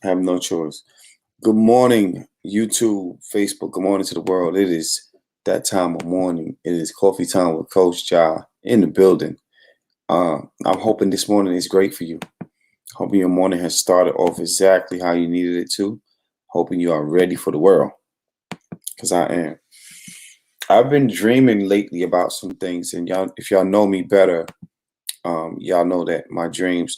Have no choice. Good morning, YouTube, Facebook. Good morning to the world. It is that time of morning. It is coffee time with Coach Jah in the building. I'm hoping this morning is great for you. Hoping your morning has started off exactly how you needed it to. Hoping you are ready for the world, because I am. I've been dreaming lately about some things, and y'all, if y'all know me better, y'all know that my dreams.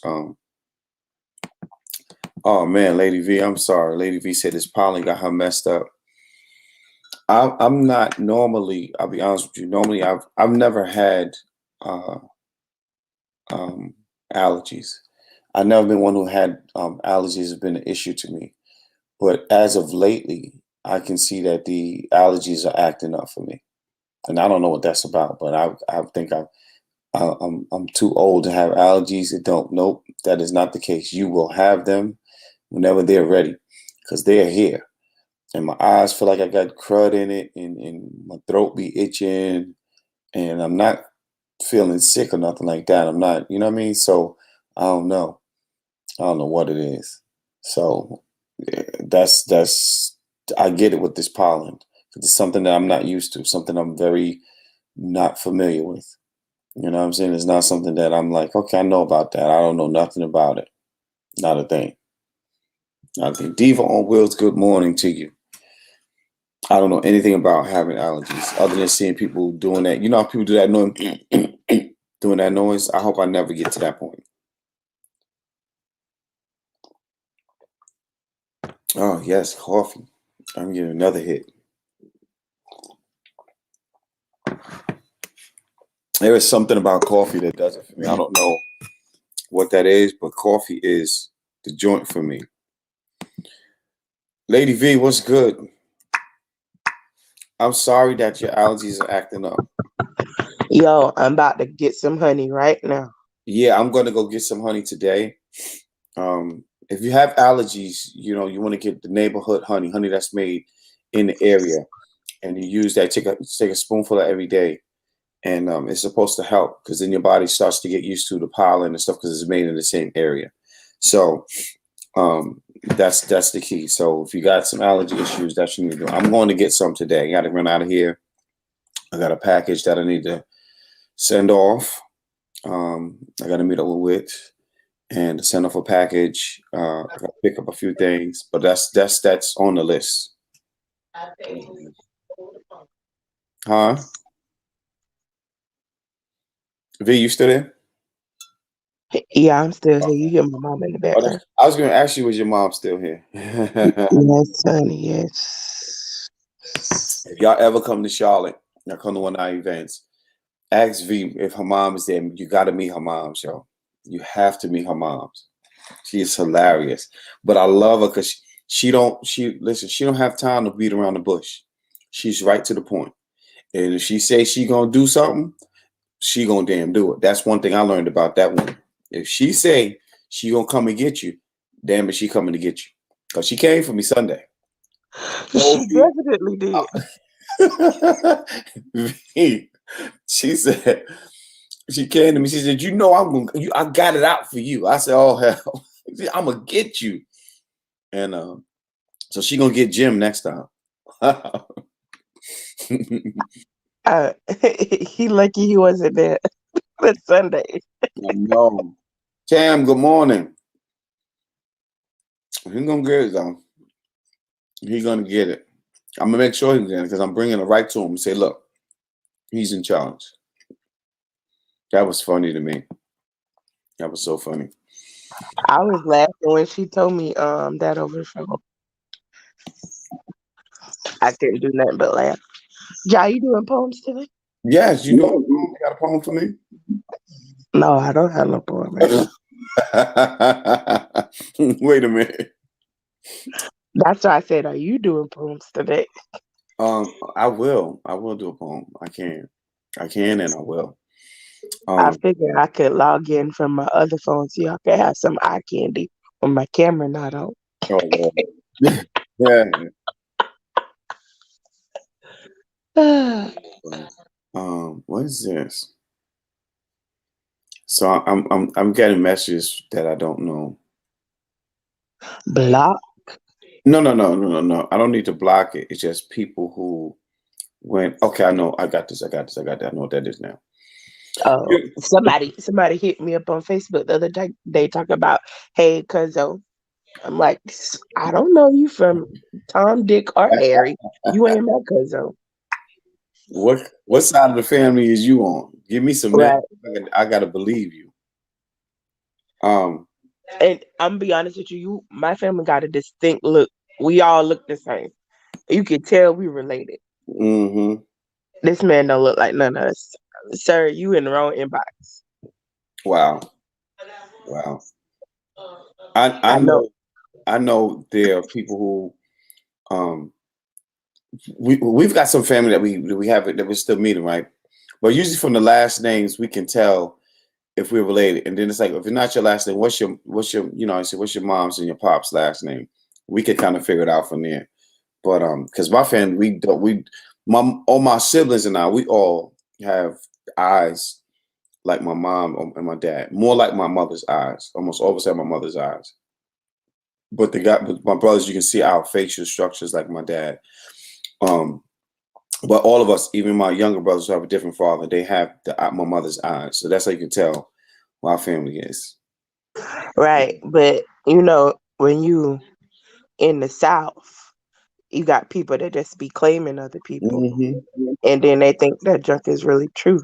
Oh man, Lady V, I'm sorry. Lady V said this pollen got her messed up. I'm not normally. I'll be honest with you. Normally, I've never had uh, um, allergies. I've never been one who had allergies have been an issue to me. But as of lately, I can see that the allergies are acting up for me, and I don't know what that's about. But I think I'm too old to have allergies. It don't. Nope, that is not the case. You will have them whenever they're ready, because they're here. And my eyes feel like I got crud in it, and my throat be itching, and I'm not feeling sick or nothing like that. I'm not, you know what I mean? So I don't know. I don't know what it is. So that's I get it with this pollen. It's something that I'm not used to, something I'm very not familiar with. You know what I'm saying? It's not something that I'm like, okay, I know about that. I don't know nothing about it. Not a thing. Not a thing. Diva on Wheels, good morning to you. I don't know anything about having allergies other than seeing people doing that. You know how people do that noise, doing that noise? I hope I never get to that point. Oh, yes, coffee. I'm getting another hit. There is something about coffee that does it for me. I don't know what that is, but coffee is the joint for me. Lady V, what's good? I'm sorry that your allergies are acting up. Yo, I'm about to get some honey right now. Yeah, I'm going to go get some honey today. If you have allergies, you want to get the neighborhood honey that's made in the area, and you use that. Take a spoonful of every day, and it's supposed to help because then your body starts to get used to the pollen and stuff because it's made in the same area. So that's the key. So if you got some allergy issues, that you need to do. I'm going to get some today. I got to run out of here. I got a package that I need to send off. I got to meet up with and send off a package. I got to pick up a few things, but that's on the list. Huh? V, you still there? Yeah, I'm still here. You hear my mom in the Oh, background? I was going to ask you, was your mom still here? Yes, honey, yes. If y'all ever come to Charlotte, or come to one of our events, ask V if her mom is there. You got to meet her moms, yo. You have to meet her moms. She is hilarious, but I love her because she don't have time to beat around the bush. She's right to the point, and if she says she gonna do something, she gonna damn do it. That's one thing I learned about that woman. If she say she gonna come and get you, damn it, she coming to get you. Cause she came for me Sunday. She Told me, definitely did. she said she came to me. She said, "You know I'm gonna. I got it out for you." I said, "Oh hell, I'm gonna get you." And so she gonna get Jim next time. Uh, he lucky he wasn't there that Sunday. No, Cam. Good morning. He gonna get it though. He gonna get it. I'm gonna make sure he's in because I'm bringing it right to him and say, "Look, he's in charge." That was funny to me. That was so funny. I was laughing when she told me that over the phone. I couldn't do nothing but laugh. Ja, you doing poems today? Yes, you do. You got a poem for me? No, I don't have no poem right now. Wait a minute. That's why I said, are you doing poems today? I will. I will do a poem. I can. I can and I will. I Um, figured I could log in from my other phone so y'all could have some eye candy when my camera not on. oh Lord. Yeah. What is this? So I'm getting messages that I don't know. Block. No, no, no, no, no, no. I don't need to block it. It's just people who went, okay, I know, I got this, I got this, I got that. I know what that is now. Oh, You- somebody hit me up on Facebook the other day. They talk about, hey, cuzzo. I'm like, I don't know you from Tom, Dick, or Harry. You ain't my cuzzo. what side of the family is you on? Give me some Right. evidence. I gotta believe you. Um, And I'm be honest with you, my family got a distinct look. We all look the same. You can tell we related. hmm This man don't look like none of us. Sir, you in the wrong inbox. Wow, wow. I I know. know, I know there are people who we've got some family that we have that we're still meeting, right? But usually from the last names we can tell if we're related. And then it's like, if it's not your last name, what's your I say what's your mom's and your pop's last name? We could kind of figure it out from there. But because my family, we don't we my all my siblings and I, we all have eyes like my mom and my dad, more like my mother's eyes. Almost always have my mother's eyes. But with my brothers, you can see our facial structures like my dad. Um, but all of us, even my younger brothers who have a different father, they have my mother's eyes. So that's how you can tell who our family is. Right. But when you in the South, you got people that just be claiming other people. hmm And then they think that junk is really true.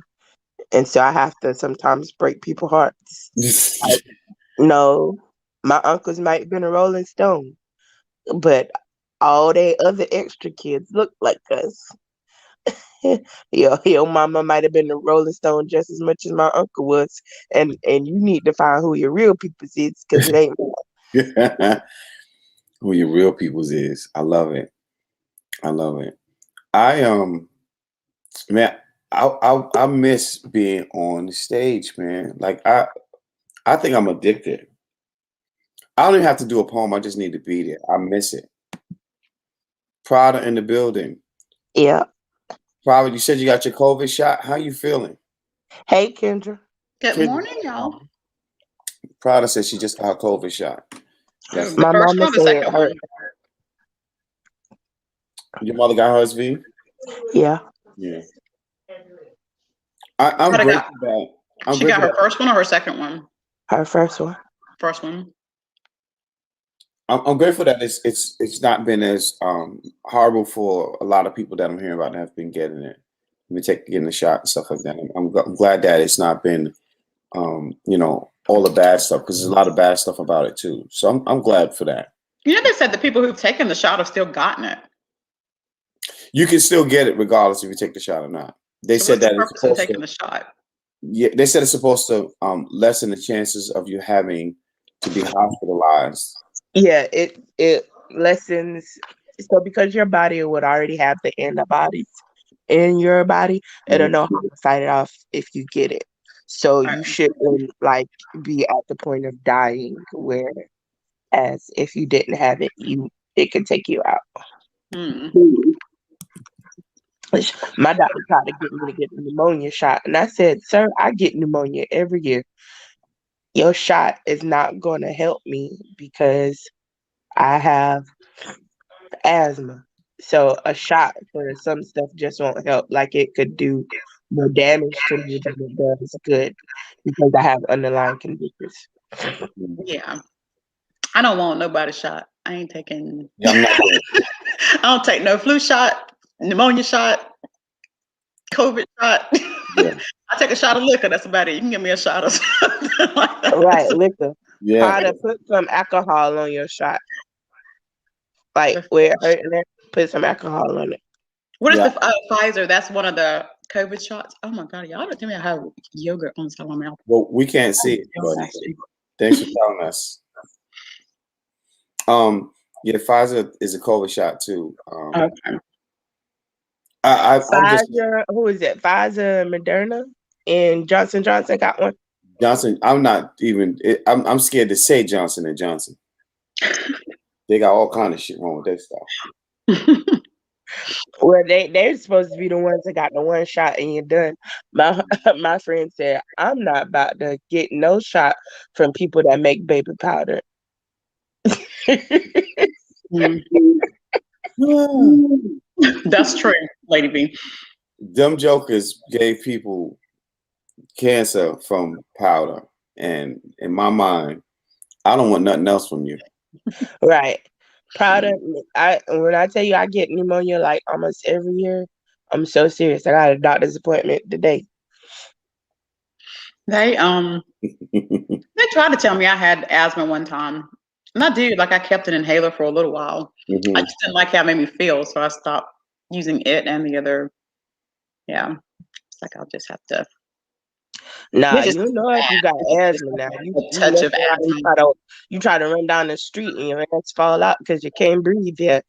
And so I have to sometimes break people's hearts. Like, no, my uncles might have been a Rolling Stone, but all they other extra kids look like us. Your mama might have been a Rolling Stone just as much as my uncle was, and you need to find who your real people is because it ain't. Who your real people's is. I love it. I love it. I man, I miss being on the stage, man. Like I think I'm addicted. I don't even have to do a poem. I just need to be there. I miss it. Prada in the building. Yeah. Prada, you said you got your COVID shot. How you feeling? Hey, Kendra. Good Kid, morning, y'all. Prada said she just got her COVID shot. Oh, That's the My first mama one, the said second her. one. your mother got hers, V. Yeah, Yeah. I'm Prada got. grateful that I'm She got grateful her that first one or her second one. her first one. First one. I'm grateful that it's not been as horrible for a lot of people that I'm hearing about that have been getting it, getting the shot and stuff like that. I'm glad that it's not been all the bad stuff, because there's a lot of bad stuff about it too. So I'm glad for that. They said the people who've taken the shot have still gotten it. You can still get it regardless if you take the shot or not. They So said what's the that it's purpose in supposed taking to. the shot? Yeah, they said it's supposed to lessen the chances of you having to be hospitalized. Yeah, it lessens. So because your body would already have the antibodies in your body, it'll Mhm. know how to fight it off if you get it. So All you shouldn't like be at the point of dying. Whereas if you didn't have it, it could take you out. right. Hmm. Which my doctor tried to get me to get the pneumonia shot, and I said, "Sir, I get pneumonia every year. Your shot is not going to help me because I have asthma. So a shot for some stuff just won't help. Like it could do more damage to me than it does good because I have underlying conditions." Yeah. I don't want nobody shot. I ain't taking. Yeah, I'm not doing I don't take no flu shot, pneumonia shot, COVID shot. Yeah, I take a shot of liquor. That's about it. You can give me a shot or something like Right, that. liquor. yeah. How to put some alcohol on your shot. Like The- where it hurt, and then put some alcohol on it. What is Yeah. the Pfizer? That's one of the COVID shots. Oh my god, y'all don't tell me I have yogurt on the side of my mouth. Well, we can't see it, Oh, but nasty. thanks for telling us. Yeah, Pfizer is a COVID shot too. Okay. I'm just Pfizer, who is it? Pfizer, Moderna, and Johnson got one. Johnson. I'm not even. I'm scared to say Johnson and Johnson. They got all kind of shit wrong with that stuff. Well, they're supposed to be the ones that got the one shot and you're done. My my friend said, "I'm not about to get no shot from people that make baby powder." Mm. That's true, Lady B. Them jokers gave people cancer from powder, and in my mind, I don't want nothing else from you. Right. Powder. When I tell you I get pneumonia like almost every year, I'm so serious. I got a doctor's appointment today. They tried to tell me I had asthma one time. And I did, like I kept an inhaler for a little while. I just didn't like how it made me feel, so I stopped using it and the other. Yeah. It's like I'll just have to. Nah, It's just you know if you got asthma now. a You touch mess of around and asthma. you try to run down the street and your hands fall out because you can't breathe. Yeah.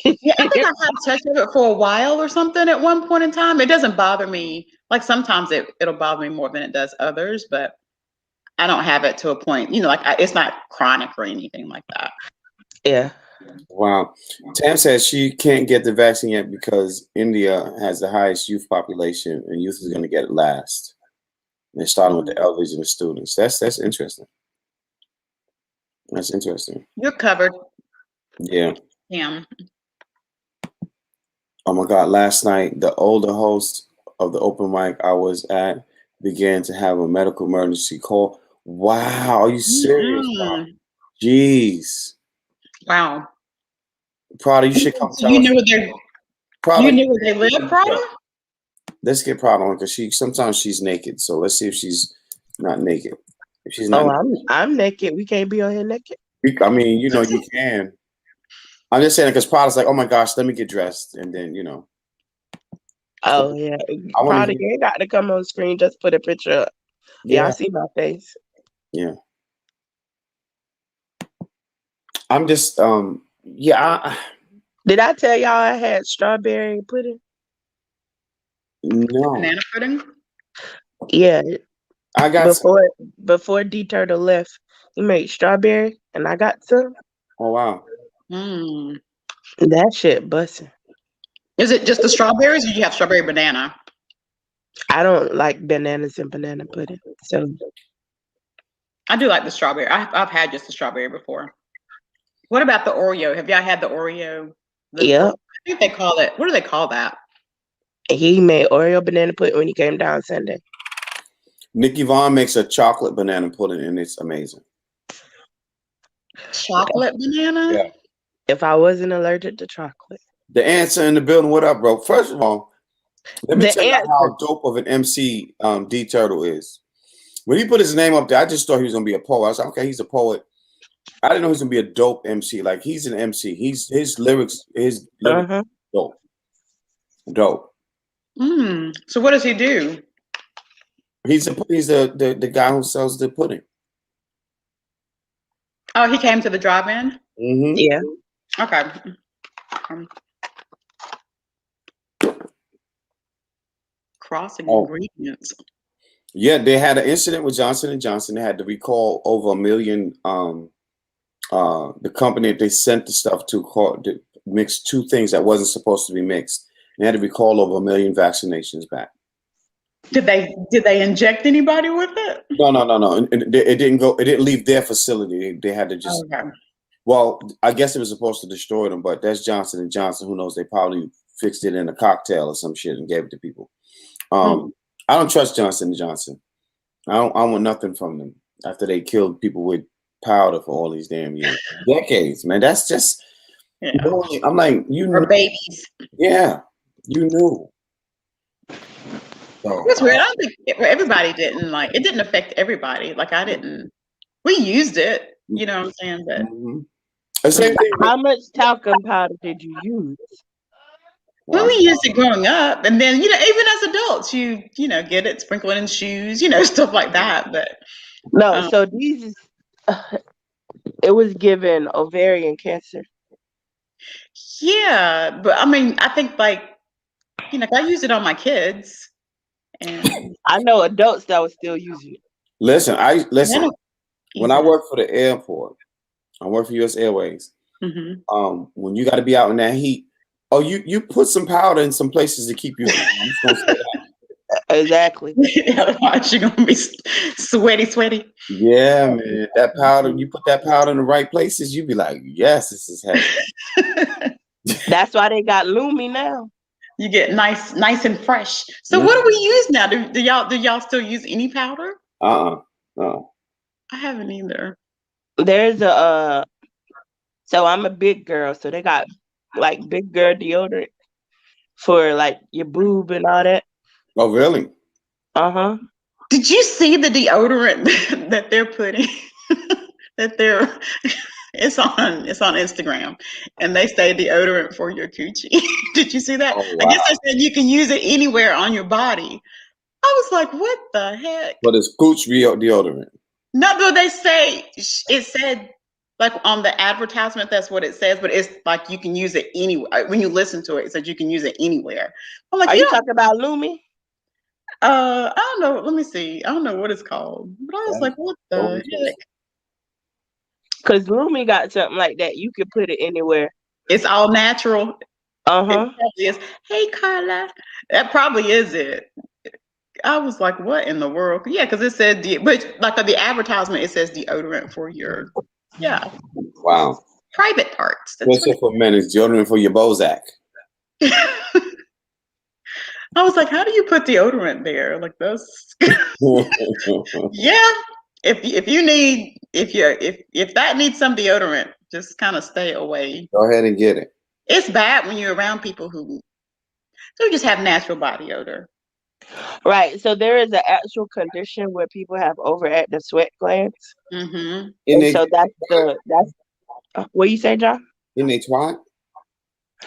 Yeah, I think I had a touch of it for a while or something at one point in time. It doesn't bother me. Like sometimes it'll bother me more than it does others, but I don't have it to a point, like it's not chronic or anything like that. Yeah. Wow. Tam says she can't get the vaccine yet because India has the highest youth population, and youth is going to get it last. They're starting with the elders and the students. That's interesting. That's interesting. You're covered. Yeah. Yeah. Oh my God! Last night, the older host of the open mic I was at began to have a medical emergency call. Wow, are you serious? Wow. Jeez. Wow. Prada, you should come So tell you us. knew where Prada, you knew where they live, Prada? Let's get Prada on because sometimes she's naked. So let's see if she's not naked. If she's not, I'm naked. We can't be on here naked. I mean, you can. I'm just saying because Prada's like, oh my gosh, let me get dressed, and then Oh yeah. I want Probably to. you ain't got to come on screen. Just put a picture up. Yeah, Y'all see my face. yeah. I'm just yeah. Did I tell y'all I had strawberry pudding? No, Banana pudding? Yeah. I got some. Before D Turtle left, he made strawberry and I got some. Oh wow. Mm. That shit bussin'. Is it just the strawberries or do you have strawberry banana? I don't like bananas and banana pudding. So I do like the strawberry. I've had just the strawberry before. What about the Oreo? Have y'all had the Oreo? yeah. I think they call it, what do they call that? He made Oreo banana pudding when he came down Sunday. Nikki Vaughn makes a chocolate banana pudding, and it's amazing. Chocolate banana? Yeah. If I wasn't allergic to chocolate. The answer in the building. What up, bro? First of all, let me tell you how answer. dope of an MC D Turtle is. When he put his name up there, I just thought he was gonna be a poet. I was like, okay, he's a poet. I didn't know he was gonna be a dope MC. Like he's an MC. His lyrics dope. Dope. So what does he do? He's the guy who sells the pudding. Oh, he came to the drive-in? Mm-hmm. Yeah. Okay. Crossing ingredients. Yeah, they had an incident with Johnson & Johnson. They had to recall over 1 million. The company that they sent the stuff to mix two things that wasn't supposed to be mixed. They had to recall over 1 million vaccinations back. Did they inject anybody with it? No. And it didn't go. It didn't leave their facility. They had to just. Okay. Well, I guess it was supposed to destroy them, but that's Johnson & Johnson. Who knows? They probably fixed it in a cocktail or some shit and gave it to people. I don't trust Johnson & Johnson. I want nothing from them after they killed people with powder for all these damn years, decades, man. That's just. Yeah. I'm like, Or babies. Yeah, you knew. So, it's weird. I don't think everybody didn't like. It didn't affect everybody. Like I didn't. We used it. You know what I'm saying? But the same thing. How much talcum powder did you use? Well, we used it growing up, and then even as adults, you get it, sprinkle it in shoes, stuff like that. But no, so these it was given ovarian cancer. Yeah, but I mean, I think I use it on my kids, and I know adults that was still using it. Listen. When I worked for the airport, I worked for U.S. Airways. Mm-hmm. When you got to be out in that heat, you put some powder in some places to keep you. Exactly. Otherwise, you're gonna be sweaty. Yeah, man. That powder, you put that powder in the right places, you be like, yes, this is heavy. That's why they got Lumi now. You get nice and fresh. So what do we use now? Do y'all still use any powder? No. I haven't either. There's so I'm a big girl, so they got like big girl deodorant for like your boob and all that. Oh, really? Uh-huh. Did you see the deodorant that they're putting? It's on Instagram, and they say deodorant for your coochie. Did you see that? Oh, wow. I guess they said you can use it anywhere on your body. I was like, what the heck? But it's cooch deodorant. No, but they say it said like on the advertisement, that's what it says, but it's like you can use it anywhere. When you listen to it, it says you can use it anywhere. I'm like, Are you talking about Lumi? I don't know. Let me see. I don't know what it's called. But I was like, what the heck? Because Lumi got something like that. You can put it anywhere. It's all natural. Uh-huh. It probably is. Hey, Carla. That probably is it. I was like, what in the world? Yeah, because it said, but like the advertisement, it says deodorant for your, wow, private parts. That's it for men. It's deodorant for your Bozak. I was like, how do you put deodorant there? Like that's yeah. If that needs some deodorant, just kind of stay away. Go ahead and get it. It's bad when you're around people who just have natural body odor. Right. So there is an actual condition where people have overactive sweat glands. Mm-hmm. And so that's what you say, John? In they twat?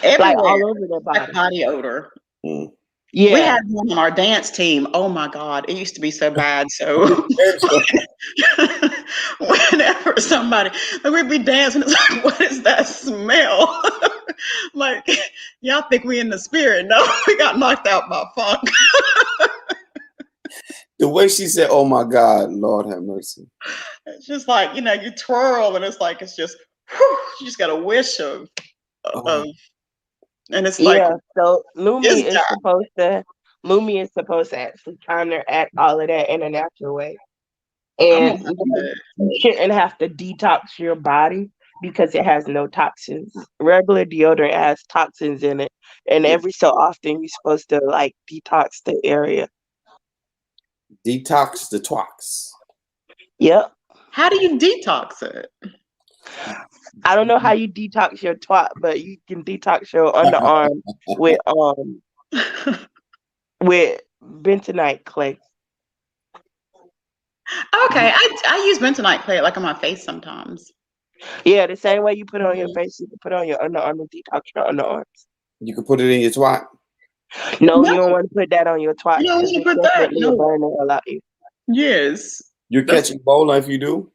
Like all over their body. Like body odor. Mm. Yeah. We had one on our dance team. Oh my God. It used to be so bad. So whenever somebody, we'd be dancing, it's like, what is that smell? Like, y'all think we in the spirit? No, we got knocked out by funk. The way she said, oh my God, Lord have mercy. It's just like, you twirl and it's just, whew, you just got a wish of and it's like, so Lumi is supposed to actually counteract all of that in a natural way. And you shouldn't have to detox your body because it has no toxins. Regular deodorant has toxins in it. And every so often you're supposed to like detox the area. Detox the twats. Yep. How do you detox it? I don't know how you detox your twat, but you can detox your underarm with bentonite clay. Okay, I use bentonite clay like on my face sometimes. Yeah, the same way you put it on your face, you can put it on your underarm and detox your underarms. You can put it in your twat? No, you don't want to put that on your twat. You don't want to put that. No. Burn the hell out of you. Yes. You're catching Ebola if you do?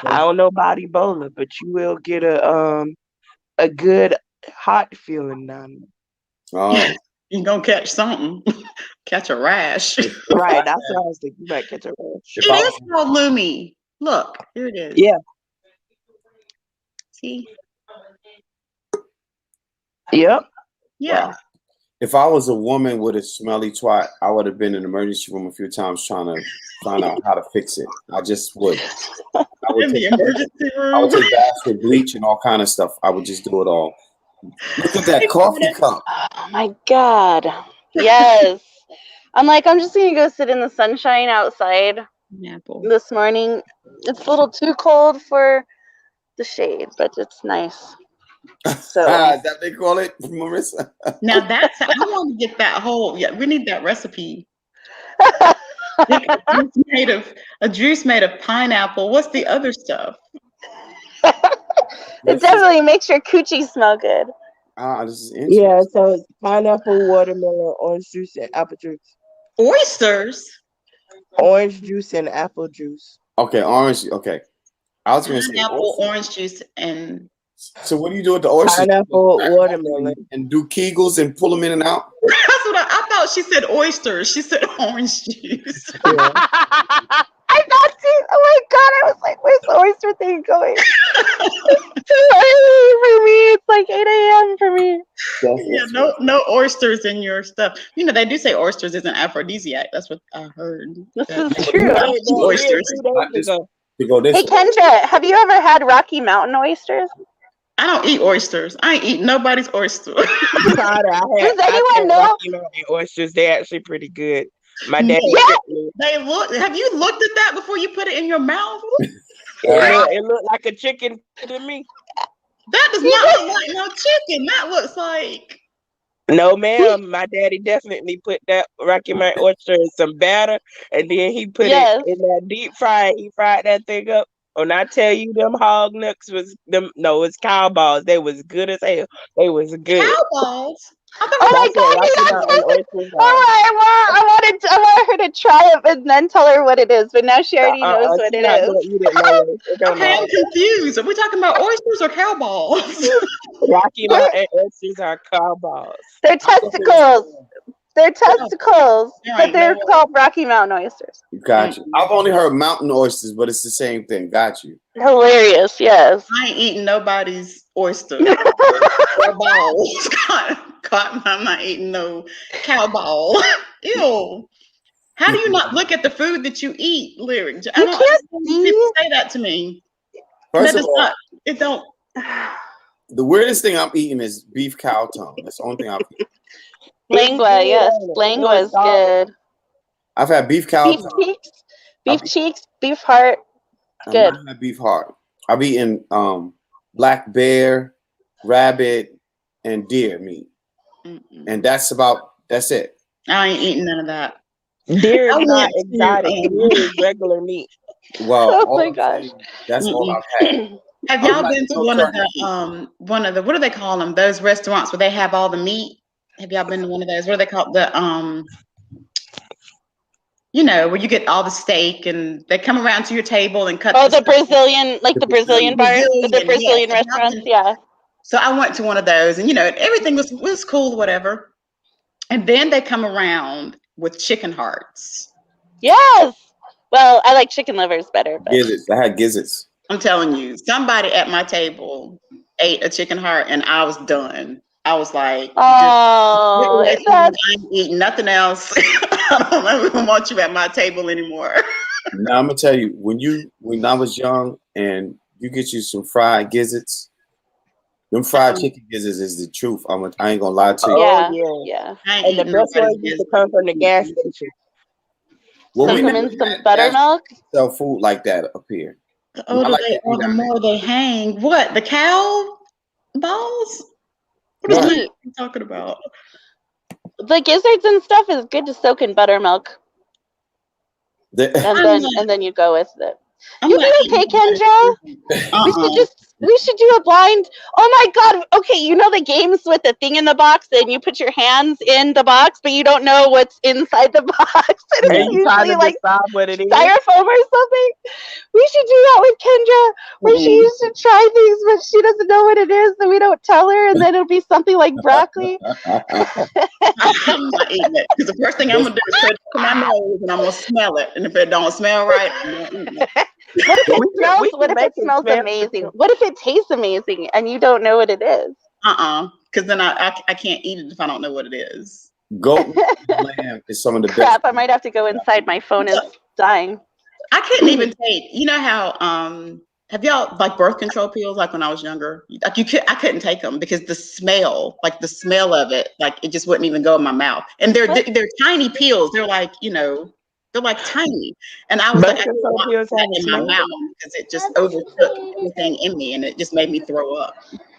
I don't know about Ebola, but you will get a good hot feeling down there. Oh. You're going to catch something. Catch a rash. Right, that's what I was thinking. You might catch a rash. It is called Lumi. Look, here it is. Yeah. See? Yep. Yeah. Wow. If I was a woman with a smelly twat, I would have been in the emergency room a few times trying to find out how to fix it. I just would. I would take baths with bleach and all kind of stuff. I would just do it all. Look at that coffee cup. Oh my God. Yes. I'm just going to go sit in the sunshine outside this morning. It's a little too cold for the shade, but it's nice. So is that they call it, Marissa? Now I want to get that whole. Yeah, we need that recipe. A juice made of pineapple. What's the other stuff? It definitely makes your coochie smell good. This is interesting. Yeah, so it's pineapple, watermelon, orange juice, and apple juice. Oysters. Orange juice and apple juice. Okay, orange. Okay, I was going to say pineapple, orange juice, and. So what do you do with the oysters? Pineapple, watermelon. And do Kegels and pull them in and out? That's what I thought. She said oysters. She said orange juice. Yeah. I thought too. Oh my God! I was like, "Where's the oyster thing going?" It's too early for me. It's like 8 a.m. for me. Yeah, no oysters in your stuff. You know, they do say oysters is an aphrodisiac. That's what I heard. This is true. Oysters. Hey Kendra, have you ever had Rocky Mountain oysters? I don't eat oysters. I ain't eat nobody's oyster. Does anyone know? Rocky Mountain oysters, they're actually pretty good. My dad. They look. Have you looked at that before you put it in your mouth? It looked like a chicken to me. That does not look like no chicken. That looks like. No, ma'am. My daddy definitely put that Rocky Mountain oyster in some batter, and then he put it in that deep fry. He fried that thing up. When I tell you, them hog nuts was them. No, it's cow balls. They was good as hell. They was good. Cow balls. Oh my God! I want her to try it and then tell her what it is. But now she already knows what it is. Okay, I'm confused. Are we talking about oysters or cow balls? Rocky Mountain oysters are cow balls. They're testicles. They're testicles, but they're called Rocky Mountain oysters. Got you. I've only heard mountain oysters, but it's the same thing. Got you. Hilarious, yes. I ain't eating nobody's oyster or balls. I'm not eating no cow ball. Ew. How do you not look at the food that you eat, Lyric? I don't understand people say that to me. First of all, it don't. The weirdest thing I'm eating is beef cow tongue. That's the only thing I'm eating. Lengua, yes. Lengua is good. I've had beef cow tongue. Beef cheeks, beef heart. Good. I've had beef heart. I've eaten black bear, rabbit, and deer meat. And that's it. I ain't eating none of that. Deer is not exotic. Deer is regular meat. Well, oh my gosh. That's all I've had. Have y'all been to one of the what do they call them? Those restaurants where they have all the meat? Have y'all been to one of those? What do they call the you know, where you get all the steak and they come around to your table and cut. Oh, the Brazilian, like the Brazilian bars, the Brazilian restaurants, yeah. So I went to one of those, and you know, everything was cool, whatever. And then they come around with chicken hearts. Yes. Well, I like chicken livers better. But. Gizzards. I had gizzards. I'm telling you, somebody at my table ate a chicken heart, and I was done. I was like, oh, I ain't eating nothing else. I don't even want you at my table anymore. Now I'm gonna tell you, when I was young and you get you some fried gizzards, them fried chicken gizzards is the truth. I ain't gonna lie to Yeah. you. Yeah. And the best one used to come from the gas station. Well, some in some buttermilk. Sell food like that up here. The older they are, the more they hang. What, the cow balls? What are you talking about? The gizzards and stuff is good to soak in buttermilk. And then you go with it. You be okay, Kendra? We should do a blind. Oh my God. Okay, you know the games with the thing in the box and you put your hands in the box, but you don't know what's inside the box. And it's usually like what it is. styrofoam or something. We should do that with Kendra, where she used to try things, but she doesn't know what it is, so we don't tell her, and then it'll be something like broccoli. I'm not eating it, because the first thing I'm gonna do is put it to my nose and I'm gonna smell it, and if it don't smell right, I'm not eating it. What if it smells amazing? What if it tastes amazing and you don't know what it is? Because then I can't eat it if I don't know what it is. Goat lamb is some of the best. Crap, I might have to go inside. My phone is dying. I couldn't even take, you know how, have y'all like birth control pills? Like when I was younger, like I couldn't take them because the smell of it, like it just wouldn't even go in my mouth. And they're tiny pills. They're like, you know, they're like tiny. And I was like, I didn't want that in my mouth because it just overtook everything in me and it just made me throw up.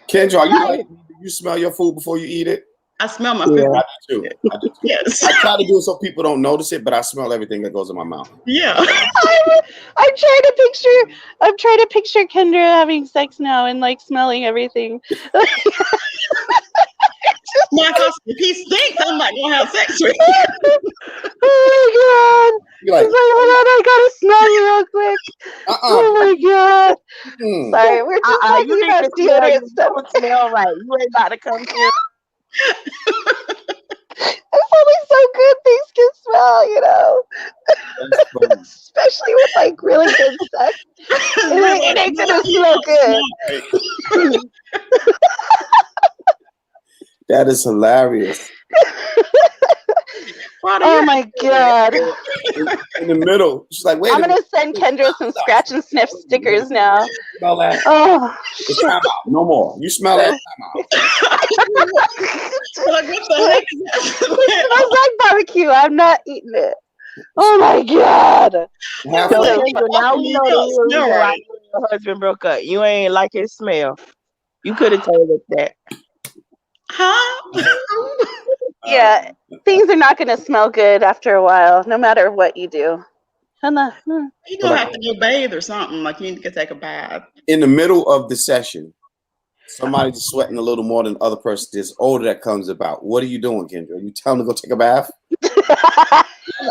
Kendra, do you smell your food before you eat it? I smell my food. Yeah, I do too. Yes. I try to do it so people don't notice it, but I smell everything that goes in my mouth. Yeah. I'm trying to picture Kendra having sex now and like smelling everything. If he stinks, I'm not gonna have sex with him. Oh my God! He's like, hold on, I gotta smell you real quick. Oh my God! Sorry, we're just talking about deodorant stuff. Smell right. You ain't about to come here. It's only so good things can smell, you know. Especially with like really good sex. It ain't gonna smell good. That is hilarious. Oh my God. In the middle. She's like, wait I'm going to send Kendra some scratch and sniff stickers now. Smell that? Oh, it's time out. No more. You smell that? Time out. Like, what the heck is that? It smells like barbecue. I'm not eating it. Oh my God. Now you know the real reason why you and your husband broke up. You ain't like his smell. You could have told us that. Huh? Yeah, things are not going to smell good after a while, no matter what you do. You don't have to go bathe or something. Like, you need to go take a bath. In the middle of the session, somebody's sweating a little more than the other person. This odor that comes about. What are you doing, Kendra? Are you telling them to go take a bath?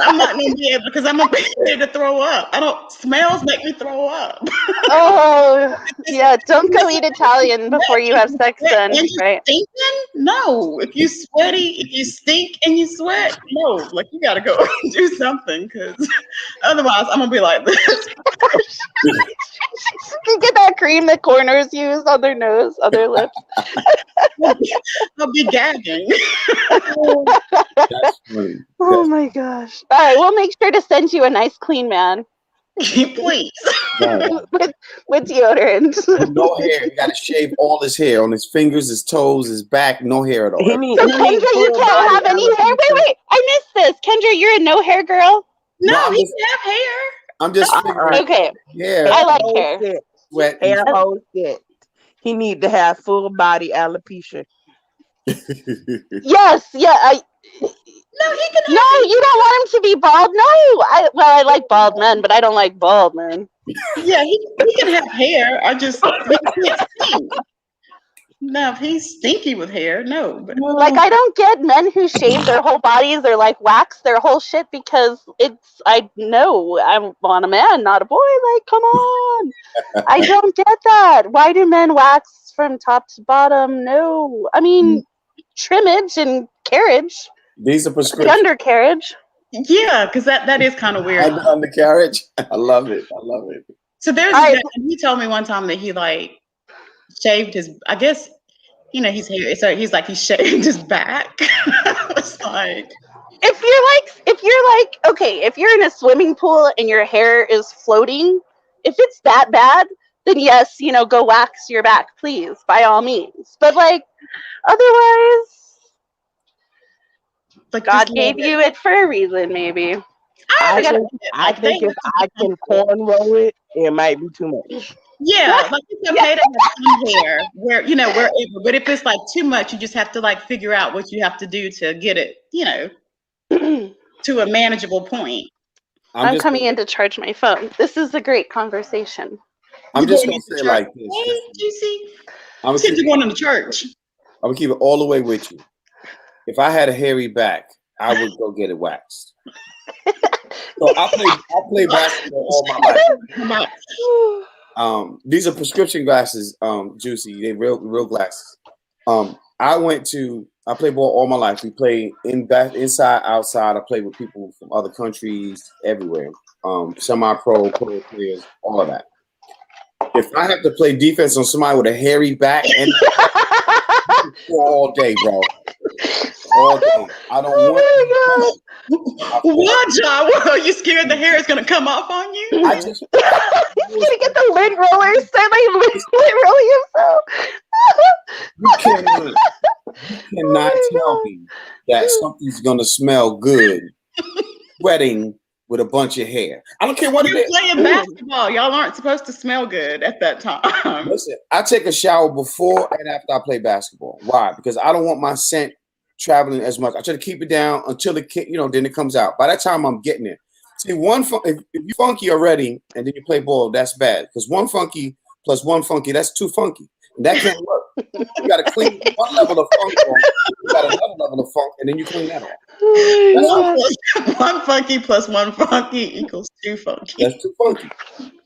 I'm not gonna be able because I'm gonna be ready to throw up. Smells make me throw up. Oh yeah, don't go eat Italian before you have sex then, right? Stinking? No. If you sweaty, if you stink and you sweat, no. Like, you gotta go do something, because otherwise I'm gonna be like this. You get that cream that corners use on their nose, on their lips. I'll be gagging. That's funny. Oh my gosh. All right, we'll make sure to send you a nice clean man. Please. with deodorant. No hair. You gotta shave all his hair on his fingers, his toes, his back. No hair at all. So Kendra, you can't have any hair. Wait, I missed this. Kendra, you're a no hair girl? No, he can have hair. I'm just okay. Yeah. I like hair. Hair whole shit. He need to have full body alopecia. Yes, yeah. No, he can. No, you don't want him to be bald. No, I like bald men, but I don't like bald men. Yeah, he can have hair. He can't stink. No, if he's stinky with hair, no. But like, I don't get men who shave their whole bodies or like wax their whole shit, because I know I want a man, not a boy. Like, come on. I don't get that. Why do men wax from top to bottom? No. I mean, trimmage and carriage. These are prescriptions. The undercarriage. Yeah, because that is kind of weird. Undercarriage. I love it. So there's a guy, he told me one time that he like shaved his, I guess, he's hair, so he's like, he shaved his back. It's like, if you're like, okay, if you're in a swimming pool and your hair is floating, if it's that bad, then yes, go wax your back, please, by all means. But like, otherwise, like, God gave you it for a reason, maybe. I think if I can cornroll it, it might be too much. Yeah, like, it's okay to have some hair wherever. But if it's like too much, you just have to like figure out what you have to do to get it, to a manageable point. I'm coming in to charge my phone. This is a great conversation. I'm just gonna say like this. Hey, Juicy. I'm going to church. I'm gonna keep it all the way with you. If I had a hairy back, I would go get it waxed. So I play basketball all my life. These are prescription glasses, Juicy. They real glasses. I play ball all my life. We play inside, outside. I play with people from other countries, everywhere. Semi-pro, pro players, all of that. If I have to play defense on somebody with a hairy back, and all day, bro. All day. I don't want. What, John? What, are you scared the hair is going to come off on you? He's going to get the lint rollers. Start like lint rolling himself. You cannot tell me that something's going to smell good sweating with a bunch of hair. I don't care what it is. You're playing basketball. Y'all aren't supposed to smell good at that time. Listen, I take a shower before and after I play basketball. Why? Because I don't want my scent traveling as much. I try to keep it down until then it comes out. By that time, I'm getting it. See, if you're funky already and then you play ball, that's bad. Because one funky plus one funky, that's two funky. And that can't work. You got to clean one level of funk off. You got another level of funk, and then you clean that off. One funky plus one funky equals two funky. That's two funky.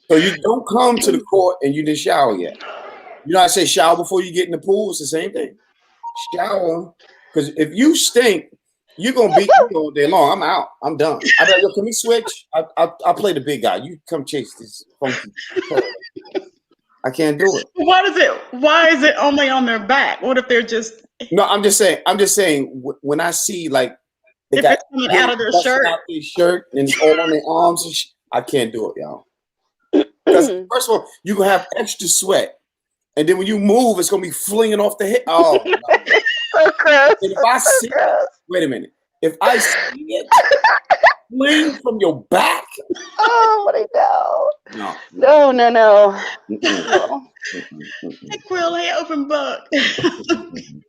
So you don't come to the court and you didn't shower yet. I say shower before you get in the pool. It's the same thing. Shower. Because if you stink, you're going to beat me all day long. I'm out. I'm done. I be like, yo, can we switch? I'll play the big guy. You come chase this funky. I can't do it. Why is it only on their back? What if they're just No, I'm just saying when I see like they got coming out of their shirt, out their shirt and it's all on their arms, and I can't do it, y'all. Because first of all, you gonna have extra sweat, and then when you move, it's gonna be flinging off the head. Oh, no. So gross. And if I see it, wait a minute. If I see it fling from your back, oh, what I know. No. Really open book.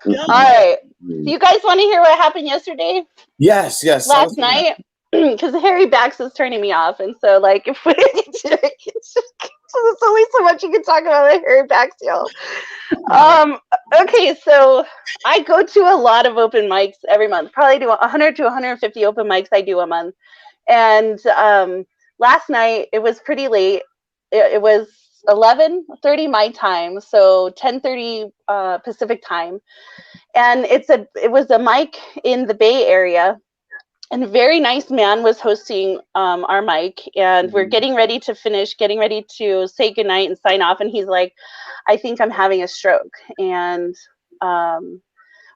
All right. Do you guys want to hear what happened yesterday? Yes. Last night, because Harry Bax is turning me off, and so like if there's only so much you can talk about with Harry Bax, y'all. Okay, so I go to a lot of open mics every month. Probably do 100 to 150 open mics I do a month. And last night it was pretty late. It was 11:30 my time, so 10:30 Pacific time. And it was a mic in the Bay Area. And a very nice man was hosting our mic, and we're getting ready to finish, getting ready to say goodnight and sign off. And he's like, I think I'm having a stroke. And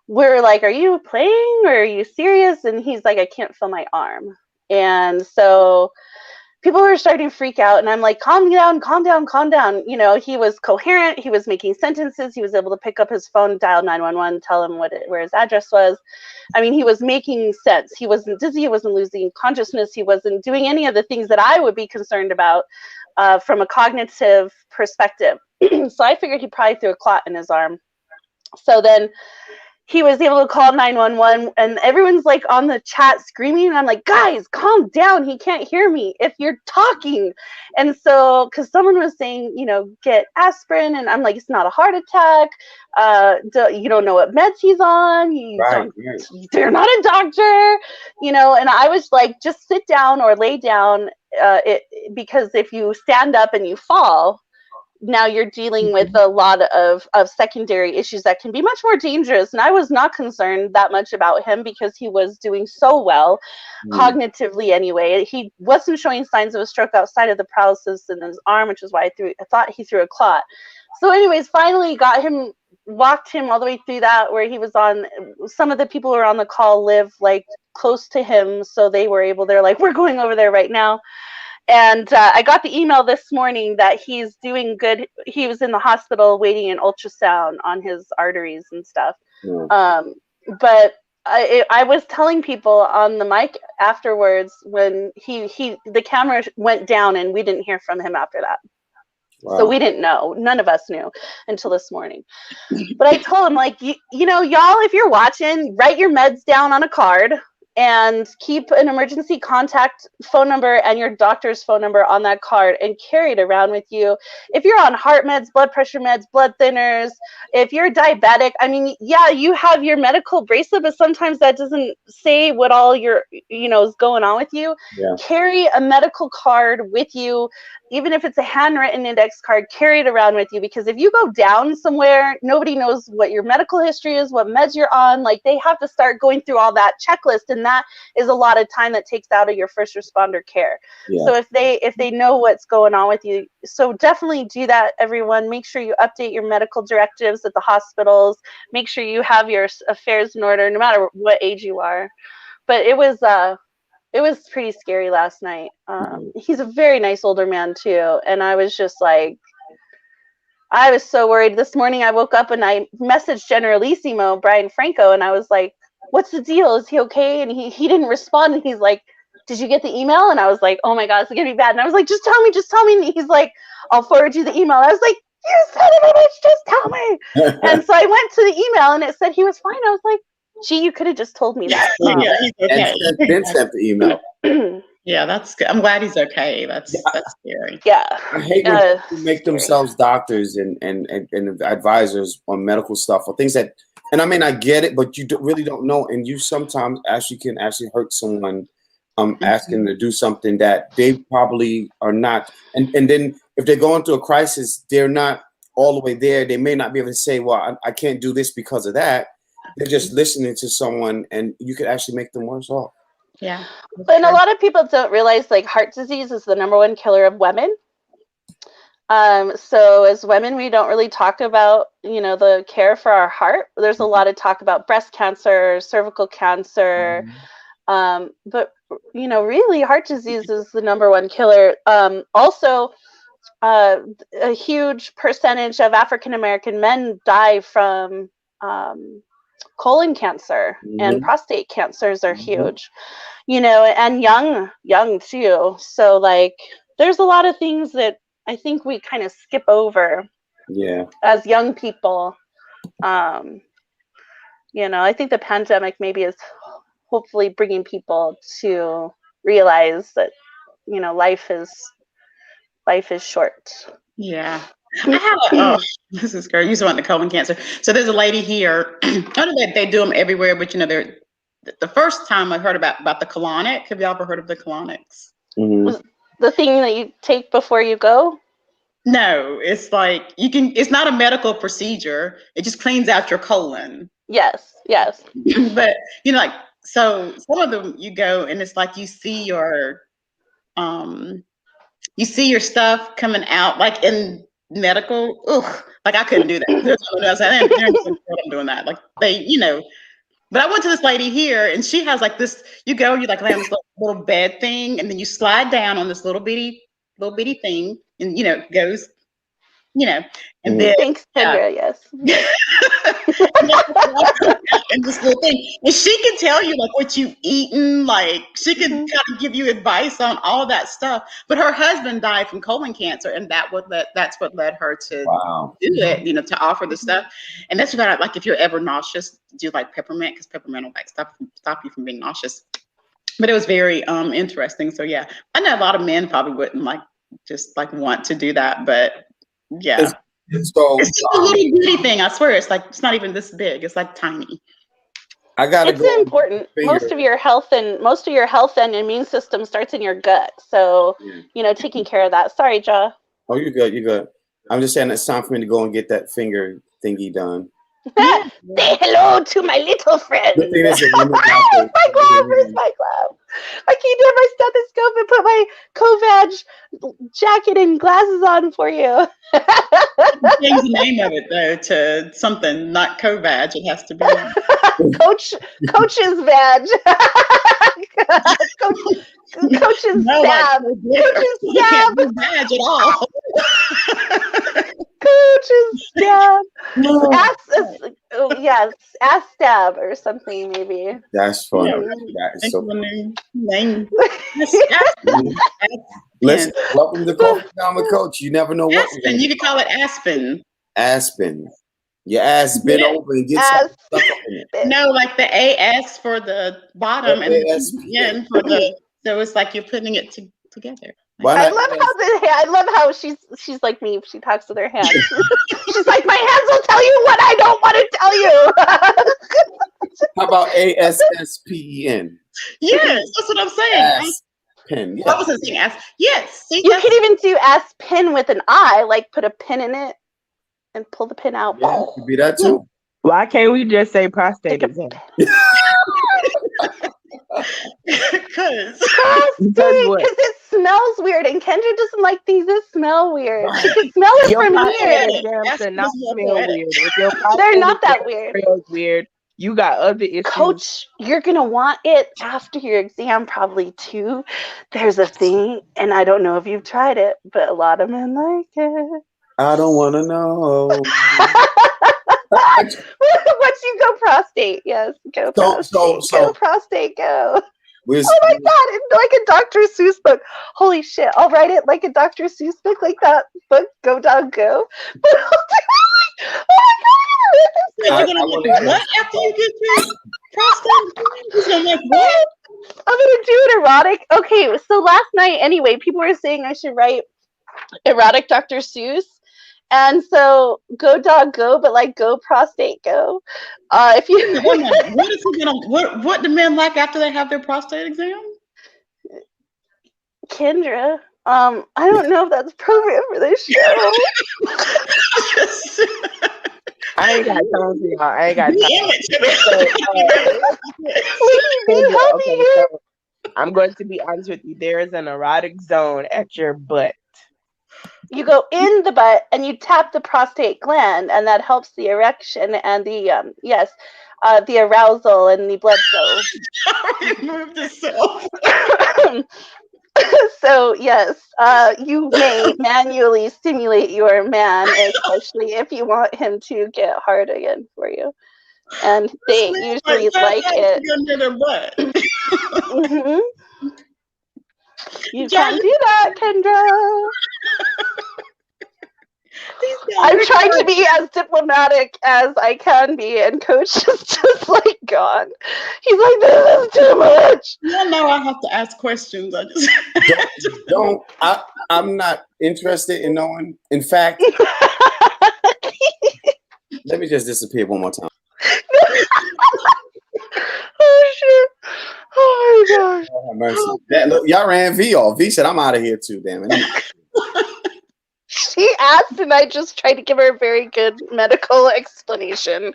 we're like, are you playing or are you serious? And he's like, I can't feel my arm. And so people were starting to freak out, and I'm like, calm down. You know, he was coherent. He was making sentences. He was able to pick up his phone, dial 911, tell him where his address was. I mean, he was making sense. He wasn't dizzy. He wasn't losing consciousness. He wasn't doing any of the things that I would be concerned about from a cognitive perspective. So I figured he probably threw a clot in his arm. So then he was able to call 911, and everyone's like on the chat screaming, and I'm like, guys, calm down, he can't hear me if you're talking. And so because someone was saying, you know, get aspirin, and I'm like, it's not a heart attack, you don't know what meds he's on, you're not a doctor, you know. And I was like, just sit down or lay down, because if you stand up and you fall, now you're dealing with a lot of secondary issues that can be much more dangerous. And I was not concerned that much about him because he was doing so well, cognitively anyway. He wasn't showing signs of a stroke outside of the paralysis in his arm, which is why I thought he threw a clot. So anyways, finally walked him all the way through that, where he was on. Some of the people who were on the call live like close to him, so they're like, we're going over there right now. And I got the email this morning that he's doing good. He was in the hospital waiting an ultrasound on his arteries and stuff. But I was telling people on the mic afterwards when the camera went down and we didn't hear from him after that. Wow. So we didn't know. None of us knew until this morning. But I told him, like, you know, y'all, if you're watching, write your meds down on a card and keep an emergency contact phone number and your doctor's phone number on that card and carry it around with you. If you're on heart meds, blood pressure meds, blood thinners, if you're diabetic, I mean, yeah, you have your medical bracelet, but sometimes that doesn't say what all your, is going on with you. Yeah. Carry a medical card with you. Even if it's a handwritten index card, carry it around with you, because if you go down somewhere, nobody knows what your medical history is, what meds you're on. Like, they have to start going through all that checklist, and that is a lot of time that takes out of your first responder care. Yeah. So if they know what's going on with you, so definitely do that, everyone. Make sure you update your medical directives at the hospitals. Make sure you have your affairs in order, no matter what age you are. But it was pretty scary last night. He's a very nice older man too, and I was just like, I was so worried. This morning I woke up and I messaged Generalissimo Brian Franco, and I was like, what's the deal? Is he okay? And he didn't respond, and he's like, did you get the email? And I was like, oh my God, it's gonna be bad. And I was like, just tell me. And he's like, I'll forward you the email. I was like, you son of a bitch, just tell me. And so I went to the email and it said he was fine. I was like, gee, you could have just told me that. Yeah, he's okay. And then sent the email. Yeah, that's good. I'm glad he's okay. That's scary. Yeah. I hate when people make themselves doctors and advisors on medical stuff or things that, and I mean, I get it, but you really don't know. And you sometimes can hurt someone asking them to do something that they probably are not. And then if they're going through a crisis, they're not all the way there. They may not be able to say, well, I can't do this because of that. They're just listening to someone, and you could actually make them worse off. Yeah. But a lot of people don't realize, like, heart disease is the #1 killer of women. So as women, we don't really talk about, the care for our heart. There's a lot of talk about breast cancer, cervical cancer, but really heart disease is the number one killer. Also, a huge percentage of African American men die from colon cancer, and prostate cancers are huge, and young too. So like, there's a lot of things that I think we kind of skip over as young people. I think the pandemic maybe is hopefully bringing people to realize that, life is short. Yeah. I have this is great. You just want the colon cancer. So there's a lady here. I know that they do them everywhere, but they're the first time I heard about the colonic. Have y'all ever heard of the colonics? The thing that you take before you go? No, it's like it's not a medical procedure. It just cleans out your colon. Yes. But so some of them you go and it's like you see your stuff coming out like in medical. Ugh, like I couldn't do that. There's someone else. I didn't I'm doing that. Like they, But I went to this lady here, and she has like this. You lay on this little bed thing, and then you slide down on this little bitty thing, and it goes, and then thanks, Kendra. Yes. And this little thing, and she can tell you like what you've eaten. Like she can kind of give you advice on all that stuff. But her husband died from colon cancer, and that's what led her to do it. To offer the stuff. And that's about like if you're ever nauseous, do like peppermint, because peppermint will like stop you from being nauseous. But it was very interesting. So yeah, I know a lot of men probably wouldn't want to do that, but yeah. It's just a little bitty thing. I swear, it's not even this big. It's like tiny. It's important. Most of your health and immune system starts in your gut. So taking care of that. Sorry, Jah. Oh, you're good. You're good. I'm just saying it's time for me to go and get that finger thingy done. Say hello to my little friend. My glove. Where's my glove? I keep doing my stethoscope and put my CoachJah jacket and glasses on for you. Change the name of it though to something, not CoachJah. It has to be Coach's badge. Coach's stab. Coach's stab. Badge at all. Coach's stab. Ass stab or something maybe. That's funny. That is so funny. Listen, welcome to Coffee Time with Coach. You never know what. Aspen. You can call it Aspen. Aspen. Your ass bent over and get stuck up in it. No, like the AS for the bottom and the for the. So it's like you're putting it together. I love how she's like me. She talks with her hands. She's like, my hands will tell you what I don't want to tell you. How about ASSPEN? Yes, that's what I'm saying. Pen. Yeah. I wasn't saying ass. Yes. See, you could even do ass pin with an I, like put a pin in it and pull the pin out. Yeah, could be that too. Why can't we just say prostate exam? Because it smells weird, and Kendra doesn't like things that smell weird. She can smell it from here. Not smell weird. They're not that weird. Weird. You got other issues. Coach, you're gonna want it after your exam probably too. There's a thing, and I don't know if you've tried it, but a lot of men like it. I don't want to know. Once you go prostate, yes, go prostate. Go prostate, go. Oh my God, it's like a Dr. Seuss book. Holy shit, I'll write it like a Dr. Seuss book, like that book, Go Dog Go. But I'll do it like, oh my God. You're gonna do what after you get your prostate? I'm like, what? I'm gonna do it erotic. Okay, so last night, anyway, people were saying I should write erotic Dr. Seuss. And so go dog go, but like go prostate go. If you what do men like after they have their prostate exam? Kendra, I don't know if that's appropriate for this show. I ain't got time for y'all. I ain't got time. So, I'm going to be honest with you. There is an erotic zone at your butt. you go in the butt and you tap the prostate gland, and that helps the erection and the the arousal and the blood flow. Remove the self. So yes, you may manually stimulate your man, especially if you want him to get hard again for you. And they usually like it. Mm-hmm. You can do that, Kendra. I'm trying to be as diplomatic as I can be, and Coach is just like gone. He's like, this is too much. Yeah, no, I have to ask questions. I just I'm not interested in knowing. In fact, let me just disappear one more time. Oh shit! Oh my gosh! Oh, mercy. Look, y'all ran V off. V said, "I'm out of here too." Damn it! She asked, and I just tried to give her a very good medical explanation.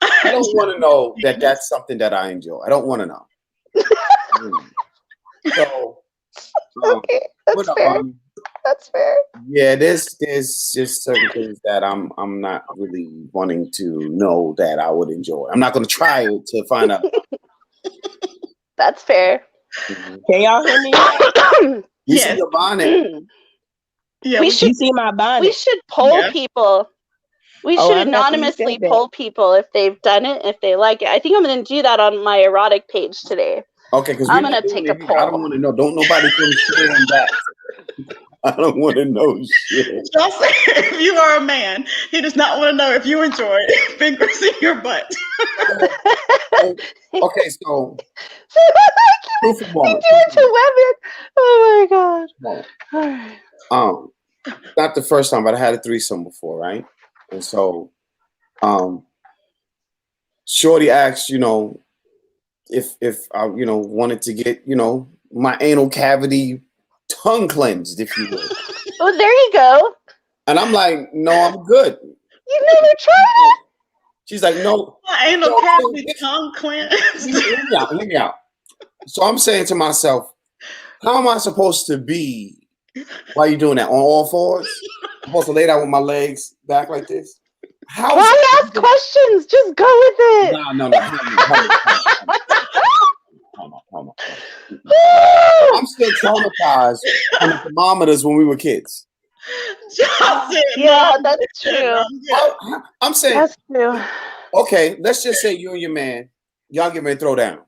I don't want to know that that's something that I enjoy. I don't want to know. So, okay, that's fair. That's fair. Yeah, there's just certain things that I'm not really wanting to know that I would enjoy. I'm not going to try it to find out. That's fair. Mm-hmm. Can y'all hear me? You see your bonnet. Yeah, we should see my bonnet. We should poll people. We should anonymously poll people if they've done it, if they like it. I think I'm going to do that on my erotic page today. Okay, because I'm going to take a poll. I don't want to know. Don't nobody come sharing that. I don't want to know shit. Just if you are a man, he does not want to know if you enjoy fingers in your butt. Okay, so they do it to women. Oh my god. No. Not the first time, but I had a threesome before, right? And so, Shorty asked, if I, wanted to get, my anal cavity tongue cleansed, if you will. Oh, there you go. And I'm like, no, I'm good. You never tried it? She's like, no. My anal cavity tongue cleansed. Hear me out. So I'm saying to myself, how am I supposed to be? Why are you doing that? On all fours? I'm supposed to lay down with my legs back like this? Why ask questions? Just go with it. No. Hold on. I'm still traumatized from the thermometers when we were kids. Yeah, that's true. I'm saying that's true. Okay, let's just say you and your man, y'all get ready to throw down.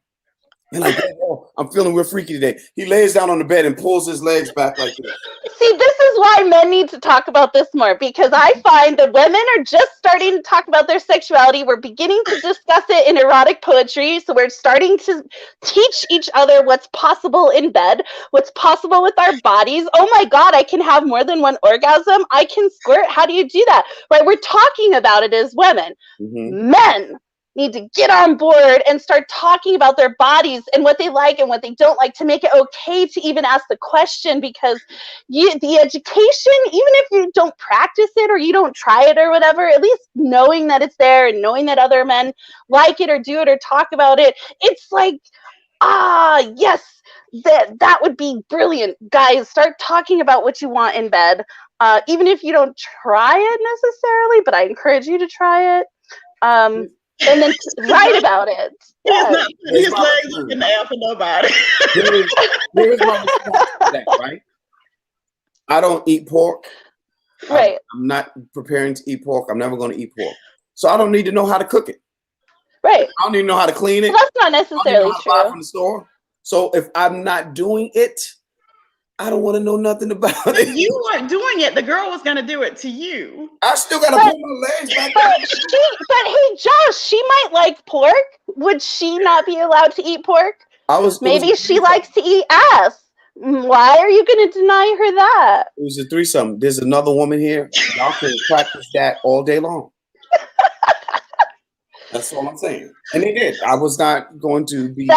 You're like, oh, I'm feeling real freaky today. He lays down on the bed and pulls his legs back like this. See, this is why men need to talk about this more, because I find that women are just starting to talk about their sexuality. We're beginning to discuss it in erotic poetry. So we're starting to teach each other what's possible in bed, what's possible with our bodies. Oh my God, I can have more than one orgasm. I can squirt. How do you do that? Right? We're talking about it as women. Mm-hmm. Men need to get on board and start talking about their bodies and what they like and what they don't like, to make it okay to even ask the question, because the education, even if you don't practice it or you don't try it or whatever, at least knowing that it's there and knowing that other men like it or do it or talk about it, it's like, yes, that would be brilliant. Guys, start talking about what you want in bed, even if you don't try it necessarily, but I encourage you to try it. And then write about it. He's not putting his legs in the air for nobody. Here's my response to that, right? I don't eat pork. Right. I'm not preparing to eat pork. I'm never going to eat pork. So I don't need to know how to cook it. Right. I don't even know how to clean it. Well, that's not necessarily true. Buy from the store. So if I'm not doing it, I don't want to know nothing about it. You weren't doing it. The girl was going to do it to you. I still got to pull my legs back. But hey, Josh, she might like pork. Would she not be allowed to eat pork? Maybe she likes to eat ass. Why are you going to deny her that? It was a threesome. There's another woman here. Y'all can practice that all day long. That's all I'm saying. And they did. I was not going to be.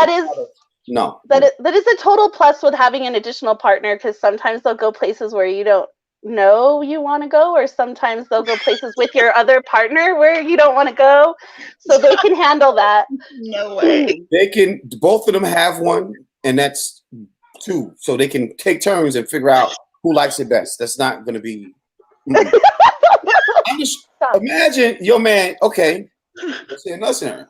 No. That is a total plus with having an additional partner, because sometimes they'll go places where you don't know you want to go, or sometimes they'll go places with your other partner where you don't want to go. So they can handle that. No way. They can, both of them have one, and that's two. So they can take turns and figure out who likes it best. That's not going to be. I'm just imagine your man. Okay, listen.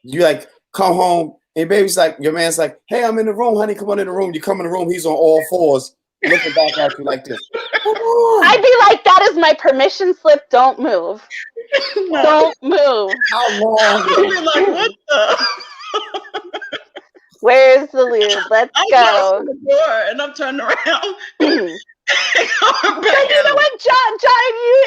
You like come home and baby's like, your man's like, hey, I'm in the room, honey. Come on in the room. You come in the room. He's on all fours, looking back at you like this. I'd be like, that is my permission slip. Don't move. Don't move. How long? You're like, what the? Where's the lube? Let's go. The door and I'm turning around. But you know what, John,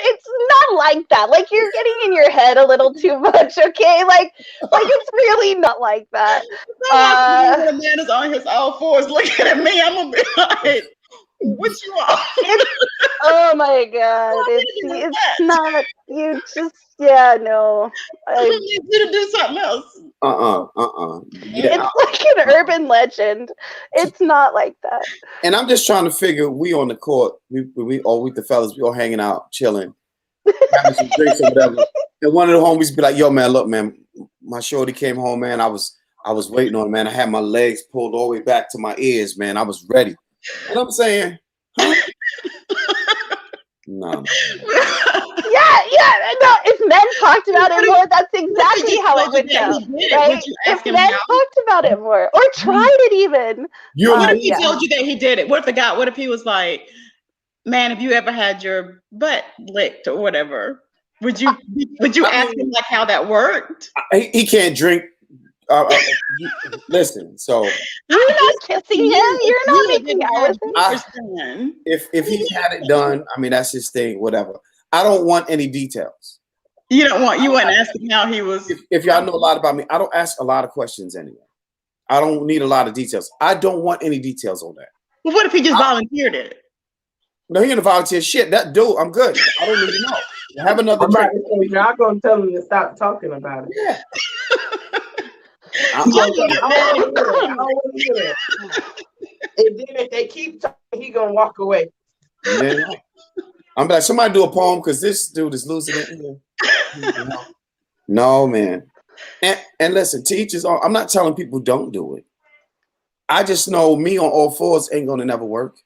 it's not like that. Like, you're getting in your head a little too much, okay? Like it's really not like that. When a man is on his all fours looking at me, I'm gonna be like, what you want? Oh my God. It's not, you just, yeah, no. I need you to do something else. Yeah. It's like an urban legend. It's not like that. And I'm just trying to figure, we on the court, we all with the fellas, we all hanging out, chilling, having some drinks or whatever. And one of the homies be like, yo, man, look, man, my shorty came home, man. I was waiting on it, man. I had my legs pulled all the way back to my ears, man. I was ready. And I'm saying, huh? No. Yeah, no, if men talked about it more, that's exactly how it would go. Right? If men talked about it more or tried it even. What if he told you that he did it? What if he was like, man, have you ever had your butt licked or whatever? Would you ask him like how that worked? He can't drink. Listen, so you're not kissing him. You're not making out with him. If he had it done, I mean, that's his thing. Whatever. I don't want any details. You wouldn't ask him how he was. If y'all know a lot about me, I don't ask a lot of questions anyway. I don't need a lot of details. I don't want any details on that. Well, what if he just volunteered it? No, he gonna volunteer shit. That dude, I'm good. I don't need to know. Have another drink. Y'all gonna tell him to stop talking about it. Yeah. And then if they keep talking, he gonna walk away. Yeah. I'm like, somebody do a poem because this dude is losing it. No, man. And listen, teachers, I'm not telling people don't do it. I just know me on all fours ain't gonna never work.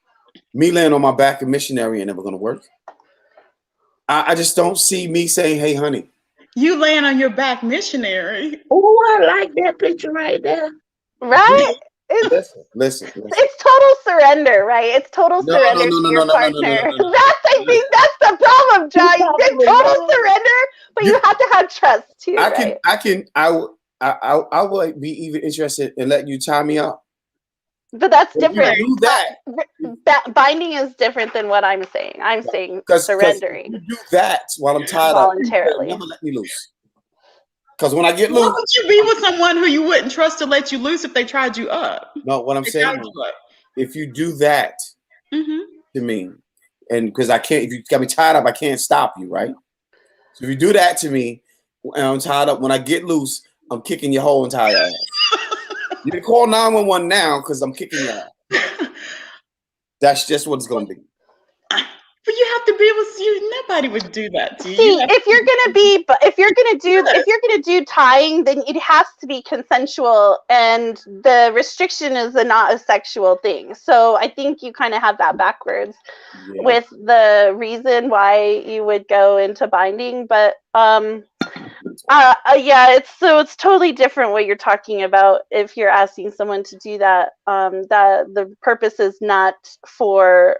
Me laying on my back and missionary ain't never gonna work. I just don't see me saying, hey, honey. You laying on your back missionary. Oh, I like that picture right there. Right? Listen. It's total surrender, right? It's total surrender to your partner. I think that's the problem, John. It's total surrender, but you have to have trust too. I would be even interested in letting you tie me up. But that's different. You do that binding is different than what I'm saying. I'm saying surrendering. You do that while I'm tied voluntarily. Never let me loose. Because when I get loose, why would you be with someone who you wouldn't trust to let you loose if they tried you up? No, what I'm saying is, if you do that to me, and because I can't, if you got me tied up, I can't stop you, right? So if you do that to me, and I'm tied up, when I get loose, I'm kicking your whole entire ass. You can call 911 now because I'm kicking your ass. That's just what it's gonna be. But you have to be with you. Nobody would do that to you. See, if you're gonna do tying, then it has to be consensual, and the restriction is not a sexual thing. So I think you kind of have that backwards with the reason why you would go into binding. But it's totally different what you're talking about. If you're asking someone to do that, that the purpose is not for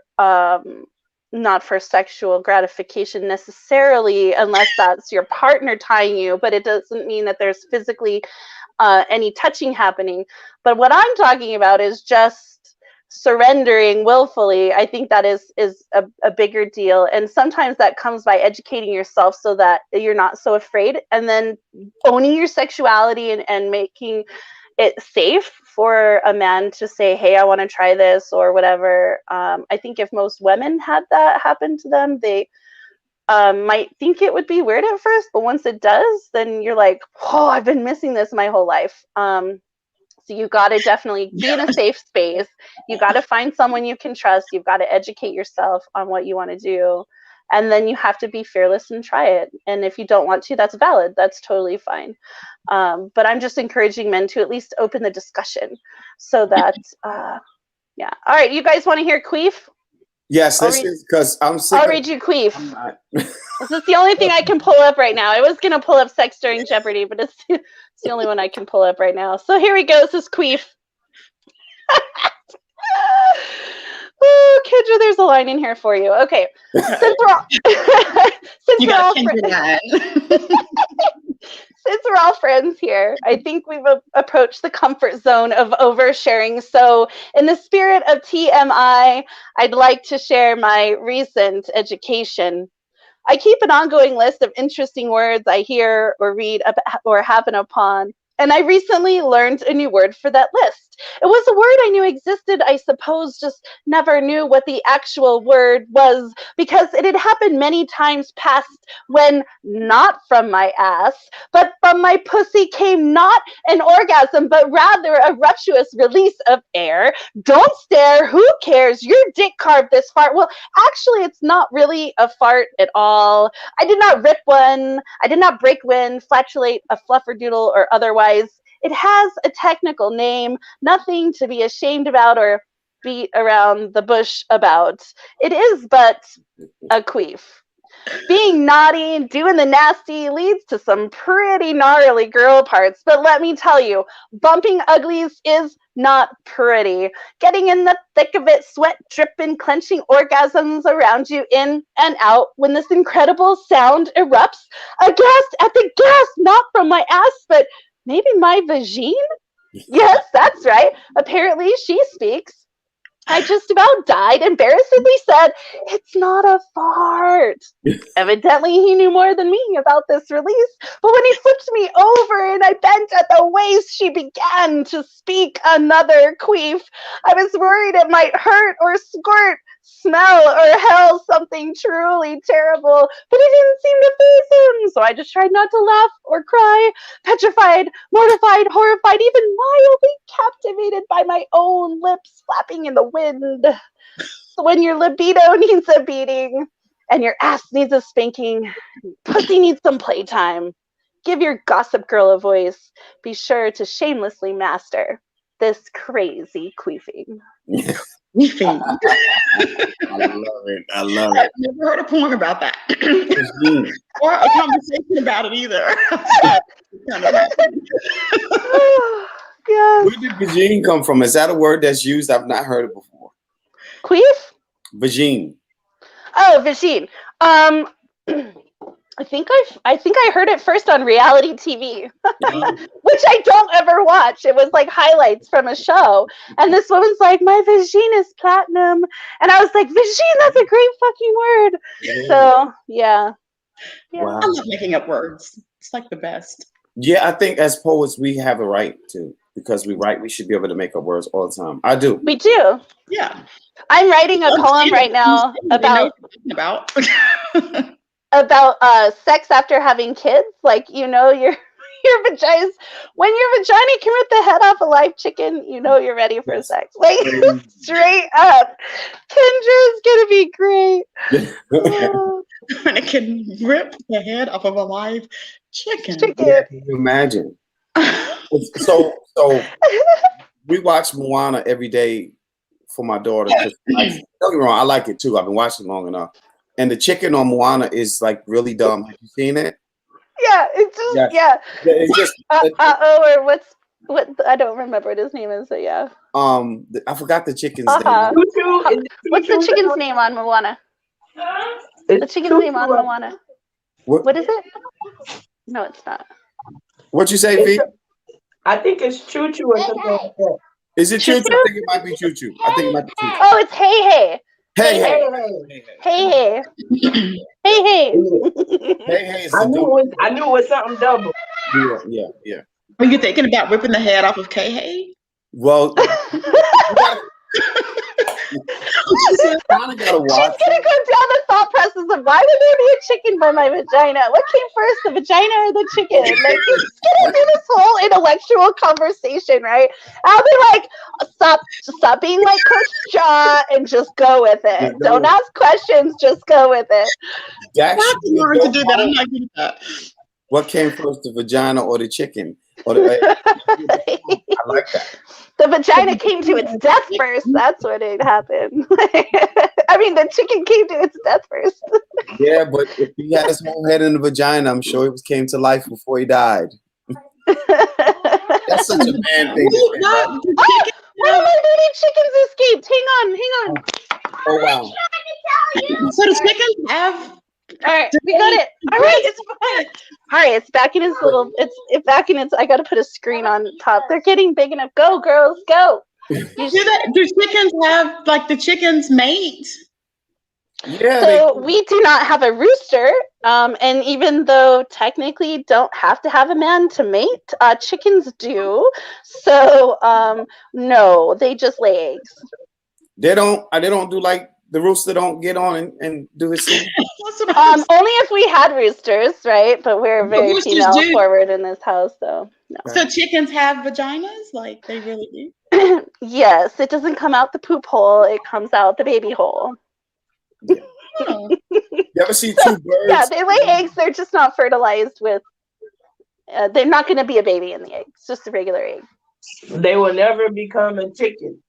sexual gratification necessarily, unless that's your partner tying you, but it doesn't mean that there's physically any touching happening. But what I'm talking about is just surrendering willfully. I think that is a bigger deal, and sometimes that comes by educating yourself so that you're not so afraid, and then owning your sexuality and making it safe for a man to say, hey, I want to try this or whatever. I think if most women had that happen to them, they might think it would be weird at first, but once it does, then you're like, oh, I've been missing this my whole life. So you got to definitely be in a safe space. You got to find someone you can trust. You've got to educate yourself on what you want to do. And then you have to be fearless and try it. And if you don't want to, that's valid. That's totally fine. But I'm just encouraging men to at least open the discussion so that, yeah. All right. You guys want to hear queef? Yes, this is because I'm sick. I'll read you queef. This is the only thing I can pull up right now. I was gonna pull up Sex During Jeopardy, but it's the only one I can pull up right now. So here we go. This is queef. Oh, Kendra, there's a line in here for you. Okay, since we're all friends here, I think we've approached the comfort zone of oversharing. So in the spirit of TMI, I'd like to share my recent education. I keep an ongoing list of interesting words I hear or read or happen upon. And I recently learned a new word for that list. It was a word I knew existed, I suppose, just never knew what the actual word was, because it had happened many times past when not from my ass, but from my pussy came not an orgasm, but rather a rapturous release of air. Don't stare, who cares? Your dick carved this fart. Well, actually, it's not really a fart at all. I did not rip one. I did not break one, flatulate a flufferdoodle, or otherwise. It has a technical name, nothing to be ashamed about or beat around the bush about. It is but a queef. Being naughty, doing the nasty leads to some pretty gnarly girl parts, but let me tell you, bumping uglies is not pretty. Getting in the thick of it, sweat dripping, clenching orgasms around you in and out when this incredible sound erupts. Aghast at the gas, not from my ass, but maybe my vagine? Yes, that's right. Apparently she speaks. I just about died, embarrassedly said, "It's not a fart." Evidently, he knew more than me about this release, but when he flipped me over and I bent at the waist, she began to speak another queef. I was worried it might hurt or squirt, smell, or hell, something truly terrible, but it didn't seem to faze him, so I just tried not to laugh or cry, petrified, mortified, horrified, even mildly captivated by my own lips flapping in the wind. So when your libido needs a beating and your ass needs a spanking, pussy needs some playtime, give your gossip girl a voice. Be sure to shamelessly master this crazy queefing. Queefing. I love it. I love it. I've never heard a poem about that. Or a conversation about it either. Yes. Where did vagine come from? Is that a word that's used? I've not heard it before. Queef? Vagine. Oh, vagine. I think I heard it first on reality TV, which I don't ever watch. It was like highlights from a show, and this woman's like, "My vagine is platinum," and I was like, "Vagine, that's a great fucking word." Yeah. So yeah. Wow. I love making up words. It's like the best. Yeah, I think as poets we have a right to, because we write. We should be able to make up words all the time. I do. We do. Yeah. I'm writing a poem right now about sex after having kids. Like, you know, your vagina, when your vagina can rip the head off a live chicken, you know you're ready for sex. Like, straight up. Kendra's gonna be great. When it can rip the head off of a live chicken. Yeah, can you imagine? So we watch Moana every day for my daughter. Don't get me wrong, I like it too. I've been watching it long enough. And the chicken on Moana is like really dumb. Have you seen it? Yeah, it's just It's just or what I don't remember what his name is, so yeah. I forgot the chicken's name. What's the chicken's name on Moana? The chicken's name on Moana. What is it? No, it's not. What you say, V? I think it's Choo Choo or something like that. Is it Choo Choo? I think it might be Choo Choo. I think it might be Choo Choo. Oh, it's Hey Hey. Hey Hey. Hey Hey. Hey Hey. Hey Hey. I knew it was something double. Yeah. Are you thinking about ripping the head off of K-Hay? Well, She's gonna go down the thought process of why would there be a chicken by my vagina? What came first, the vagina or the chicken? Like, it's gonna do this whole intellectual conversation, right? I'll be like, stop being like Coach Jah and just go with it. Don't ask questions, just go with it. I'm not to do that. I'm not good at that. What came first, the vagina or the chicken? I like that. The vagina came to its death first. That's what it happened. I I mean, the chicken came to its death first. Yeah, but if he had his whole head in the vagina, I'm sure it came to life before he died. That's such a man thing to say, right? One of my baby chickens escaped. Hang on. Oh wow. So the chickens have. All right, we got it. All right, it's fine. All right, it's back in its little. It's back in its. I got to put a screen on top. They're getting big enough. Go, girls, go. Do chickens have like the chickens mate? Yeah. So we do not have a rooster, and even though technically you don't have to have a man to mate, chickens do. So no, they just lay eggs. They don't do like the rooster don't get on and do his thing. Only if we had roosters, right? But we're very female forward in this house, so no. So chickens have vaginas, like they really do. Yes, it doesn't come out the poop hole; it comes out the baby hole. Yeah. You ever see two birds? Yeah, they lay eggs. They're just not fertilized with. They're not going to be a baby in the egg. It's just a regular egg. They will never become a chicken.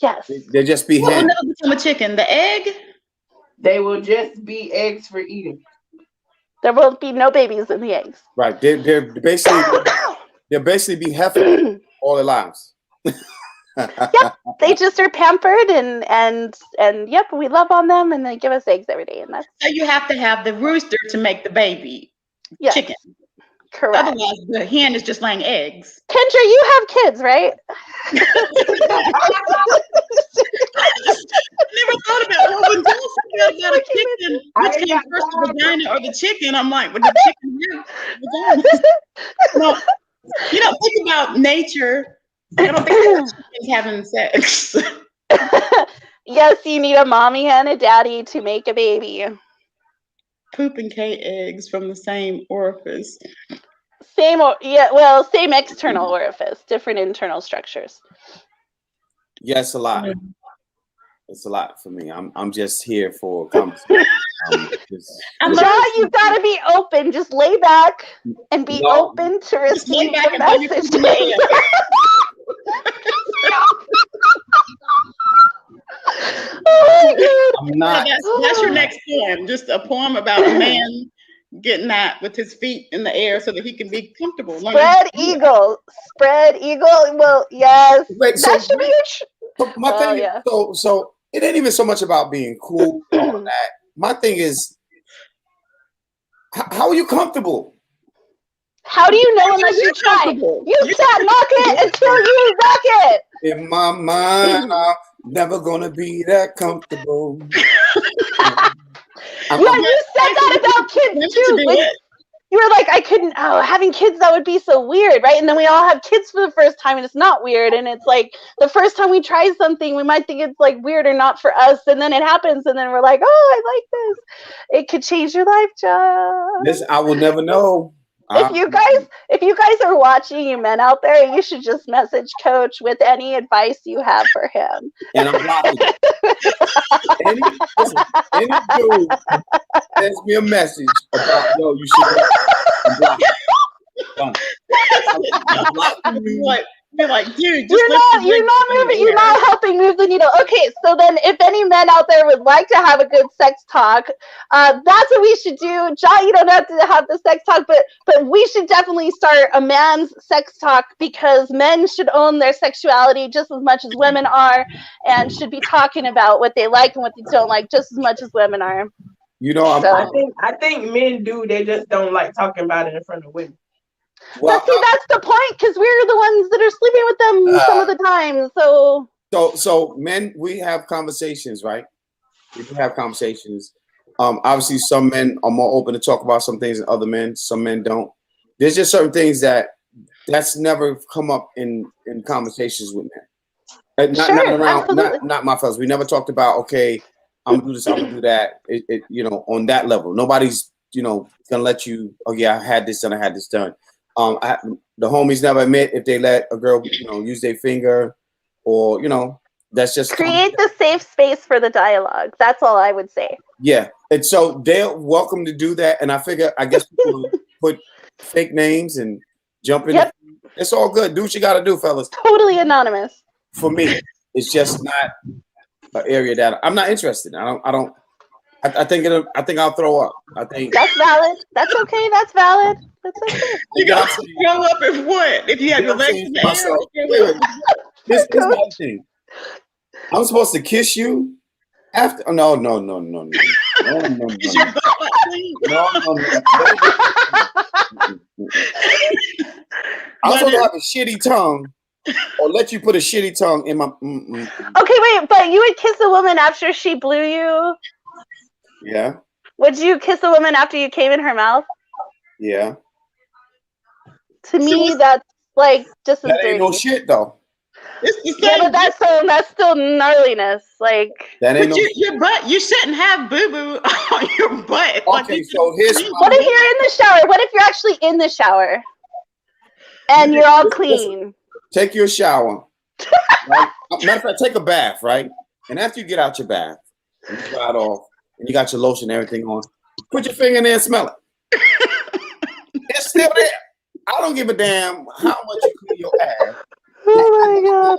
Yes. They'll just be hens. Will never become a chicken. The egg? They will just be eggs for eating. There will be no babies in the eggs. Right. They're basically be heifers all their lives. Yep. They just are pampered and yep, we love on them and they give us eggs every day. And that's so you have to have the rooster to make the baby chicken. Correct. Otherwise, the hen is just laying eggs. Kendra, you have kids, right? I never thought about it. When Joe said about a chicken, which came first, the vagina or the chicken? I'm like, well, the chicken have vagina. No, you don't think about nature. I don't think about chickens having sex. Yes, you need a mommy and a daddy to make a baby. Poop and K eggs from the same orifice. Same external orifice, different internal structures. Yeah, it's a lot. It's a lot for me. I'm just here for conversation. John, you gotta be open. Just lay back and be open to receive the message. I'm not. That's your next poem. Just a poem about a man getting that with his feet in the air so that he can be comfortable. Spread eagle. Well, yes. Wait, so it ain't even so much about being cool and all that. My thing is, how are you comfortable? How do you know unless you try? You sat knock it until you rock it. In my mind, I'm never gonna be that comfortable. You said that about kids too. You were like, I couldn't, having kids, that would be so weird, right? And then we all have kids for the first time and it's not weird. And it's like the first time we try something, we might think it's like weird or not for us. And then it happens and then we're like, oh, I like this. It could change your life, John. This, I will never know. If you guys are watching, you men out there, you should just message Coach with any advice you have for him. And I'm blocking any dude sends me a message about you should block What? You're like, dude, you're not helping move the needle. Okay, so then if any men out there would like to have a good sex talk, that's what we should do. John, you don't have to have the sex talk, but we should definitely start a man's sex talk because men should own their sexuality just as much as women are and should be talking about what they like and what they don't like just as much as women are. I think men do, they just don't like talking about it in front of women. Well, that's the point, because we're the ones that are sleeping with them some of the time. So men, we have conversations, right? We can have conversations. Obviously, some men are more open to talk about some things than other men. Some men don't. There's just certain things that's never come up in conversations with men. Not my fellas. We never talked about, okay, I'm gonna do this, I'm gonna do that. On that level, nobody's gonna let you. Oh yeah, I had this done. I had this done. The homies never admit if they let a girl, use their finger, or that's just create the safe space for the dialogue. That's all I would say. Yeah, and so they're welcome to do that. And I guess people put fake names and jump in. Yep. It's all good. Do what you got to do, fellas. Totally anonymous. For me, it's just not. an area that I'm not interested in. I think I'll throw up. I think that's valid. That's okay. That's valid. That's okay. You gotta throw up if what? If you have your legs in the air? This is my thing. I'm supposed to kiss you after? Oh, no. Is your butt clean? No. I'm supposed to have a shitty tongue, or let you put a shitty tongue in my. Okay, wait, but you would kiss a woman after she blew you? Yeah. Would you kiss a woman after you came in her mouth? Yeah. To me, that's like just as that dirty. Ain't no shit though. Yeah, but that's still gnarliness. Like that ain't your butt. You shouldn't have boo boo on your butt. Okay, so here's what if you're in the shower? What if you're actually in the shower and you're all clean? Take your shower. Right? Matter of fact, take a bath, right? And after you get out your bath, and you dry it off, and you got your lotion and everything on, put your finger in there and smell it. It's still there. I don't give a damn how much you clean your ass. Oh my god.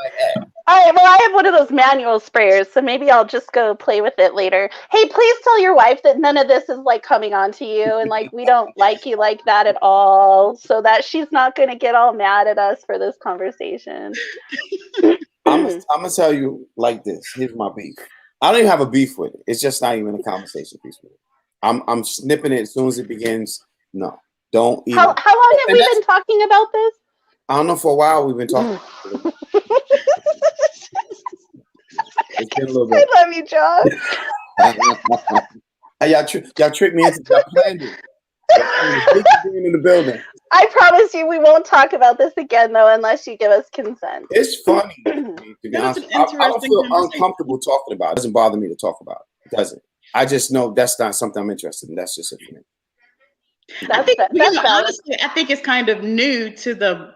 All right, well, I have one of those manual sprayers, so maybe I'll just go play with it later. Hey, please tell your wife that none of this is like coming on to you and like we don't like you like that at all, so that she's not going to get all mad at us for this conversation. I'm gonna tell you like this. Here's my beef. I don't even have a beef with it. It's just not even a conversation piece with it. I'm snipping it as soon as it begins. No, don't even. How long have we been talking about this? I don't know. For a while, we've been talking. It's been a little bit. I love you, John. Y'all tricked me into y'all planned it. In the building. I promise you, we won't talk about this again, though, unless you give us consent. It's funny. To be honest, I don't feel uncomfortable talking about it. It doesn't bother me to talk about it. It doesn't. I just know that's not something I'm interested in. That's just it for me. Honestly, I think it's kind of new to the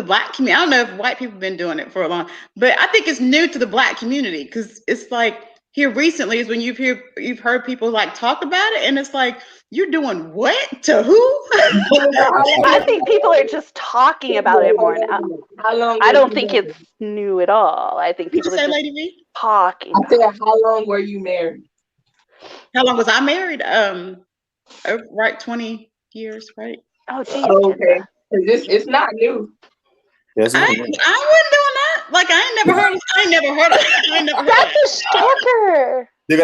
Black community. I don't know if white people have been doing it for a long, but I think it's new to the Black community because it's like here recently is when you've heard people like talk about it, and it's like you're doing what to who? I think people are just talking about it more now. I don't think it's new at all. I think people are just Lady V? talking. I said, how long were you married? How long was I married? Right, 20 years, right? Oh, geez. Okay, it's not new. I wasn't doing that. Like I ain't never heard of it. That's a stalker. I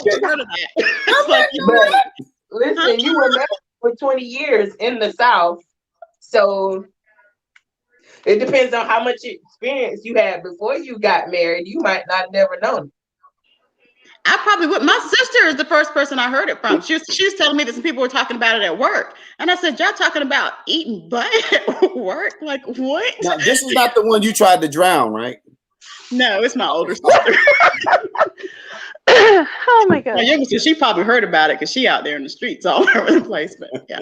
never heard of that. Listen, you were married for 20 years in the South, so it depends on how much experience you had before you got married. You might not have never known. I probably would. My sister is the first person I heard it from. She was telling me that some people were talking about it at work. And I said, y'all talking about eating butt at work? Like, what? Now, this is not the one you tried to drown, right? No, it's my older sister. Oh, my God. My younger sister, she probably heard about it because she out there in the streets all over the place. But, yeah.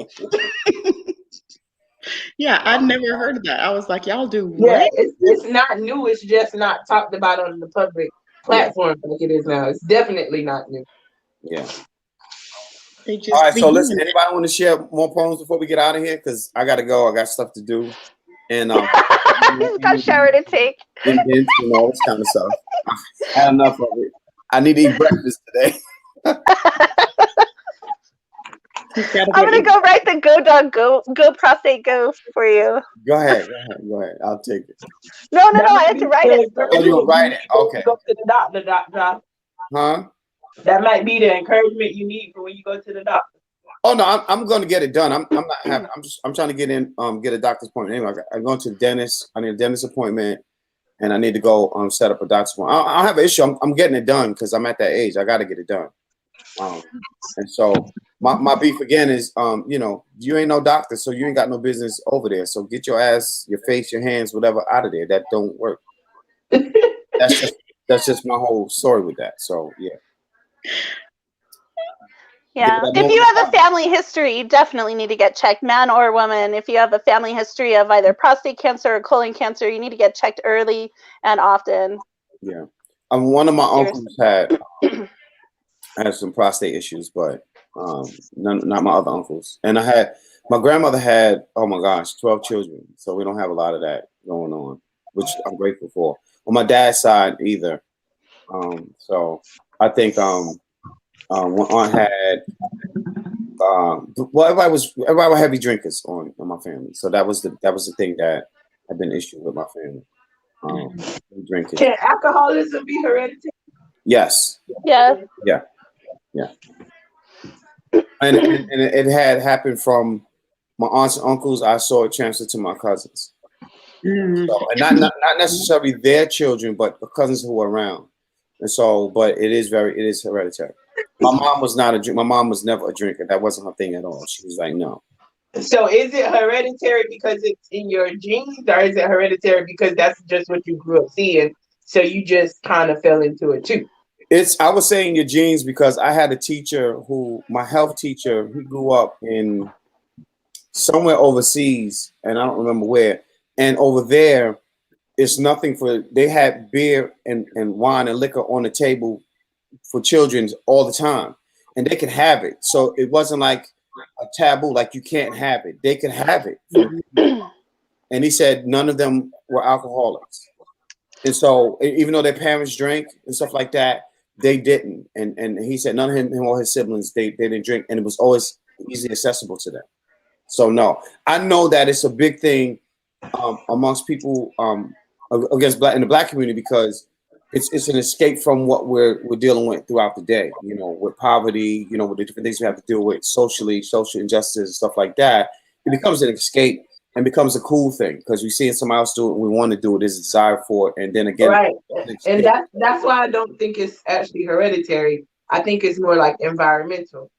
Yeah, I'd never heard of that. I was like, y'all do what? Yeah, it's not new. It's just not talked about on the public platform like it is now. It's definitely not new. Yeah. All right, so listen, anybody want to share more poems before we get out of here? Because I got to go. I got stuff to do. And he's got a shower to take. And all this kind of stuff. I had enough of it. I need to eat breakfast today. I'm going to go write the Go Dog Go Prostate Go for you. Go ahead. I'll take it. No, I have to write it. Oh, you're going to write it? Okay. Go to the doctor. Huh? That might be the encouragement you need for when you go to the doctor. Oh no, I'm going to get it done. I'm not having. I'm trying to get a doctor's appointment. Anyway, I'm going to the dentist. I need a dentist appointment, and I need to go set up a doctor's appointment. I don't have an issue. I'm getting it done because I'm at that age. I got to get it done. And so my beef again is, you ain't no doctor, so you ain't got no business over there. So get your ass, your face, your hands, whatever out of there. That don't work. That's just my whole story with that. So yeah. Yeah, if you have a family history, you definitely need to get checked, man or woman. If you have a family history of either prostate cancer or colon cancer, you need to get checked early and often. Yeah. One of my uncles had some prostate issues, but not my other uncles. And my grandmother had, oh my gosh, 12 children. So we don't have a lot of that going on, which I'm grateful for. On my dad's side either. So I think when Aunt had well, everybody were heavy drinkers on my family. So that was the thing that had been an issue with my family. Drinking. Can alcoholism be hereditary? Yes. Yeah. Yeah. And it had happened from my aunts and uncles. I saw it transfer to my cousins. Mm-hmm. So, and not necessarily their children, but the cousins who were around. And so, but it is hereditary. My mom was not a drink. My mom was never a drinker. That wasn't her thing at all. She was like, no. So is it hereditary because it's in your genes, or is it hereditary because that's just what you grew up seeing? So you just kind of fell into it too. I was saying your genes because I had a teacher my health teacher, he grew up in somewhere overseas, and I don't remember where. And over there, it's nothing they had beer and wine and liquor on the table for children all the time, and they could have it. So it wasn't like a taboo, like you can't have it. They could have it. And he said none of them were alcoholics. And so even though their parents drank and stuff like that, they didn't. And he said none of him or his siblings, they didn't drink, and it was always easily accessible to them. So no, I know that it's a big thing amongst people against in the black community, because it's an escape from what we're dealing with throughout the day, with poverty, with the different things we have to deal with socially, social injustice and stuff like that. It becomes an escape and becomes a cool thing because we see somebody else do it, we want to do it, there's a desire for it, and then again, right. And that's why I don't think it's actually hereditary. I think it's more like environmental.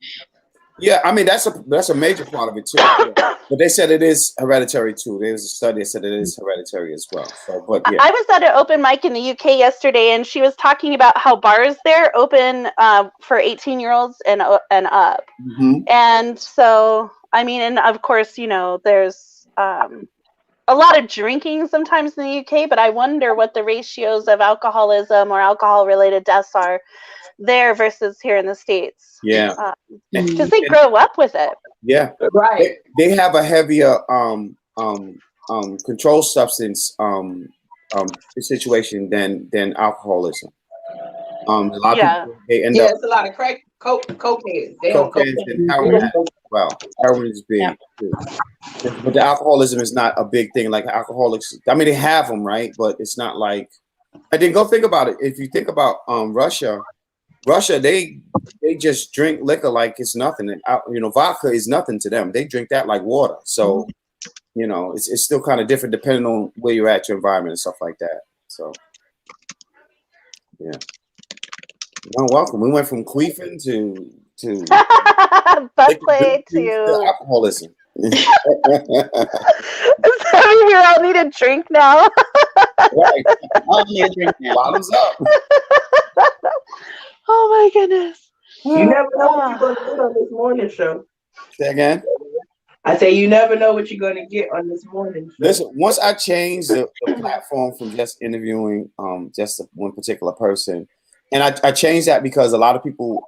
Yeah, I mean that's a major part of it too. Yeah. But they said it is hereditary too. There was a study that said it is hereditary as well. So, but yeah. I was at an open mic in the UK yesterday, and she was talking about how bars there open for 18-year-olds and up. Mm-hmm. And so, I mean, and of course, there's a lot of drinking sometimes in the UK, but I wonder what the ratios of alcoholism or alcohol-related deaths are there versus here in the States. Yeah, because they grow up with it. Yeah, right. They have a heavier controlled substance situation than alcoholism. A lot of people, they end up. It's a lot of cokeheads. Cokeheads and heroin as well. Heroin is big too. But the alcoholism is not a big thing like alcoholics. I mean, they have them, right? But it's not like. And then go think about it. If you think about Russia, they just drink liquor like it's nothing. And, vodka is nothing to them. They drink that like water. So, it's still kind of different depending on where you're at, your environment and stuff like that. So, yeah. Well, welcome. We went from queefing to butt play to alcoholism. Does that mean we all need a drink now? Right. All need a drink now. Bottoms up. Oh my goodness. You never know what you're going to get on this morning show. Say again? I say you never know what you're going to get on this morning show. Listen, once I changed the platform from just interviewing just one particular person, and I changed that because a lot of people,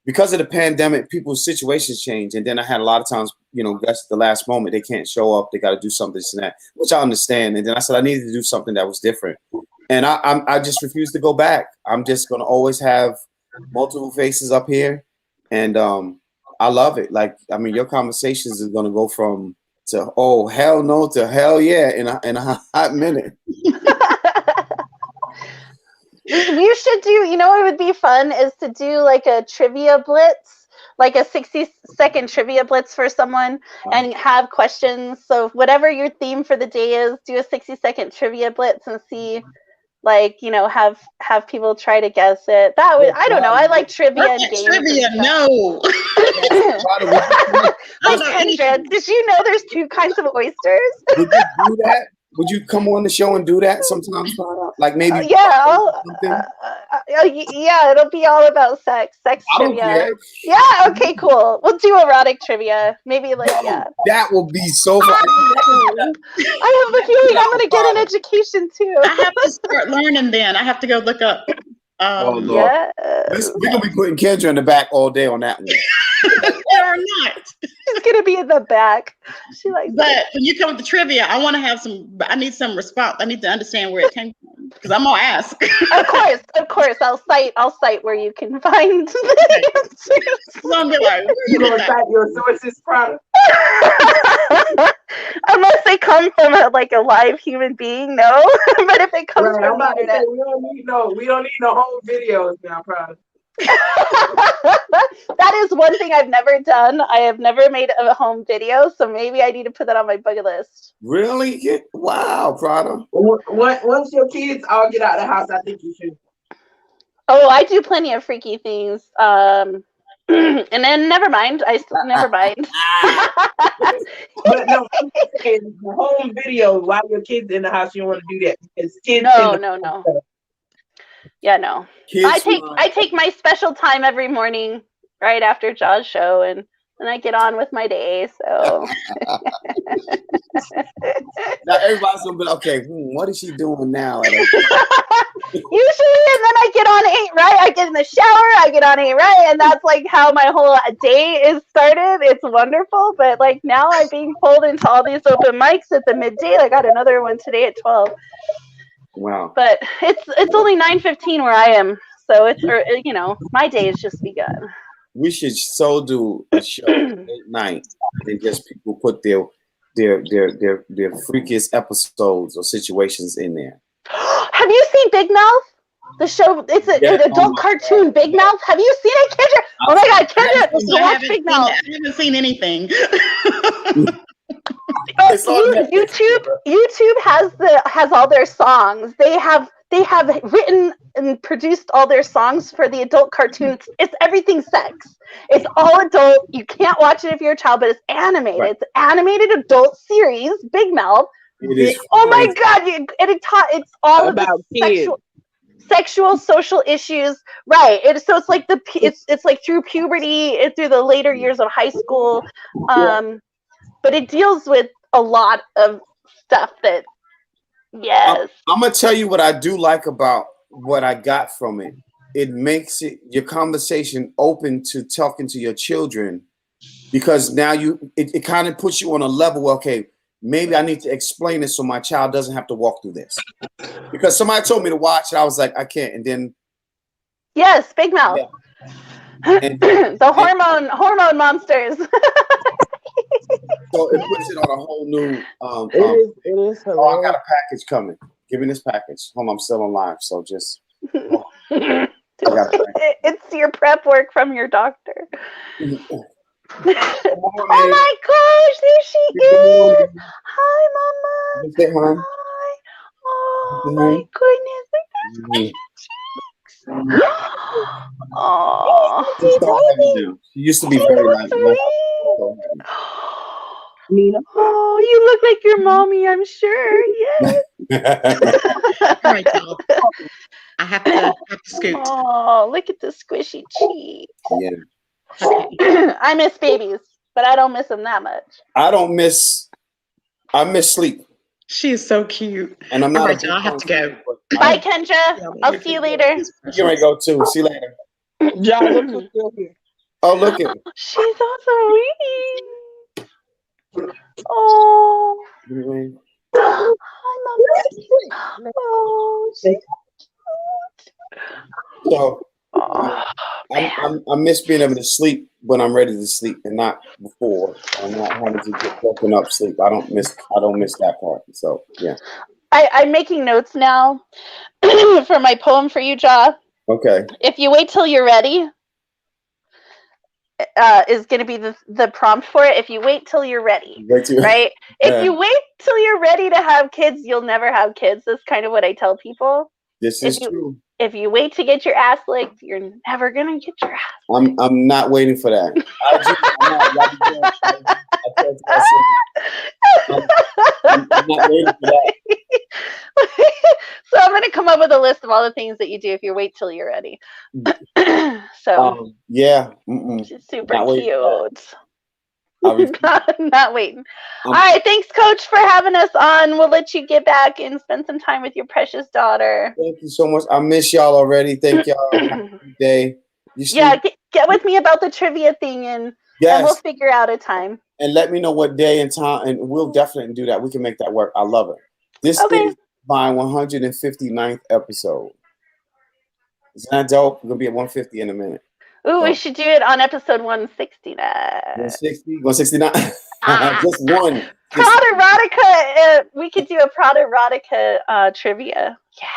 because of the pandemic, people's situations change. And then I had a lot of times, that's the last moment, they can't show up. They got to do something, this and that, which I understand. And then I said I needed to do something that was different. And I just refuse to go back. I'm just going to always have multiple faces up here. And I love it. Like, I mean, your conversations is going to go from to, oh, hell no, to hell yeah in a hot minute. You should do, what would be fun is to do like a trivia blitz, like a 60-second trivia blitz for someone and have questions. So whatever your theme for the day is, do a 60-second trivia blitz and see, have people try to guess it. That would, I don't know. I like trivia and games. Trivia, no. Kendra, did you know there's 2 kinds of oysters? Would you do that? Would you come on the show and do that sometimes? Like maybe. Yeah, it'll be all about sex trivia. Care. Yeah, okay, cool. We'll do erotic trivia. Maybe That will be so fun. I have a feeling I'm gonna get an education too. I have to start learning then. I have to go look up. Yes. We're gonna be putting Kendra in the back all day on that one. Or not. She's gonna be in the back. She likes But when you come with the trivia, I want to have I need some response. I need to understand where it came from. Because I'm gonna ask. Of course. I'll cite where you can find the answers. I'm gonna be like, you gonna cite your sources, Prada? Unless they come from a live human being, no. But if it comes from the internet, we don't need no whole videos now, Prada. That is one thing I've never done. I have never made a home video, so maybe I need to put that on my bucket list. Really? Wow, Prada. Once your kids all get out of the house, I think you should. Oh, I do plenty of freaky things. And then never mind. Never mind. But no, the home video while your kids in the house, you don't want to do that because kids. No. Yeah, no. I take my special time every morning right after Jah's show, and then I get on with my day. So now everybody's gonna be like, okay, what is she doing now? Usually, and then I get on 8 right. I get in the shower, I get on 8 right, and that's like how my whole day is started. It's wonderful, but like now I'm being pulled into all these open mics at the midday. I got another one today at 12. Wow. But it's only 9:15 where I am, so it's my day has just begun. We should so do a show at night and just people put their freakiest episodes or situations in there. Have you seen Big Mouth? The show, it's an adult cartoon, Big Mouth. Have you seen it, Kendra? Oh my God, Kendra, watch Big Mouth. I haven't seen anything. YouTube has all their songs. They have written and produced all their songs for the adult cartoons. It's everything sex. It's all adult. You can't watch it if you're a child, but it's animated. Right. It's an animated adult series, Big Mouth. Oh my God! It's all about sexual, social issues, right? So it's like it's like through puberty, through the later years of high school. But it deals with a lot of stuff that, yes. I'm going to tell you what I do like about what I got from it. It makes your conversation open to talking to your children, because now it kind of puts you on a level where, okay, maybe I need to explain this so my child doesn't have to walk through this. Because somebody told me to watch it, I was like, I can't. And then. Yes, Big Mouth. Yeah. The hormone monsters. So it puts it on a whole new. It is hilarious. Oh, I got a package coming. Give me this package. Hold on, I'm still on live, so just. It's your prep work from your doctor. Oh my gosh, there she is! Hi, Mama. Say hi. Hi. Oh my goodness. Oh, she used to be very nice. Nina. Oh, you look like your mommy, I'm sure. Yes. All right, I have to scoot. Oh, look at the squishy cheek. Yeah. Okay. I miss babies, but I don't miss them that much. I miss sleep. She is so cute. And I'm not. All right, I have to go. Bye, Kendra. I'll see you later. You're gonna go too. See you later. John, look who's still here. Oh, look at. She's so sweet. Oh. Hi, Mama. Oh, she's so I miss being able to sleep when I'm ready to sleep and not before. I'm not having to get woken up sleep. I don't miss that part. So yeah. I'm making notes now for my poem for you, Jah. Okay. If you wait till you're ready, is going to be the prompt for it. If you wait till you're ready, right? If you wait till you're ready to have kids, you'll never have kids. That's kind of what I tell people. This is true. If you wait to get your ass licked, you're never gonna get your ass. I'm not waiting for that. I'm not waiting for that. So I'm gonna come up with a list of all the things that you do if you wait till you're ready. So yeah, super cute. Not waiting. All right, thanks, Coach, for having us on. We'll let you get back and spend some time with your precious daughter. Thank you so much. I miss y'all already. Thank y'all. Have a good day. Yeah, get with me about the trivia thing, and we'll figure out a time. And let me know what day and time, and we'll definitely do that. We can make that work. I love it. my 159th episode. Isn't that dope? We're gonna be at 150 in a minute. Ooh, so, we should do it on episode 169. 160, 169. Just one. Prod erotica. We could do a prod erotica trivia. Yeah.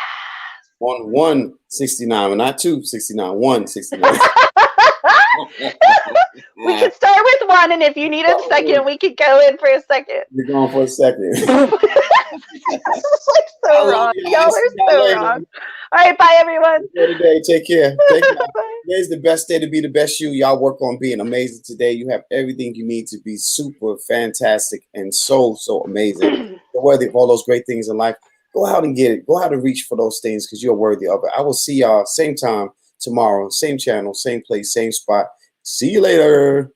On 169, but not 269. 169. We could start with one, and if you need a second, we could go in for a second. You're going for a second. So wrong. Y'all are so wrong. All right, bye everyone. Today, take care. Today's the best day to be the best you. Y'all work on being amazing today. You have everything you need to be super fantastic and so amazing. You're worthy of all those great things in life. Go out and get it. Go out and reach for those things because you're worthy of it. I will see y'all same time tomorrow, same channel, same place, same spot. See you later.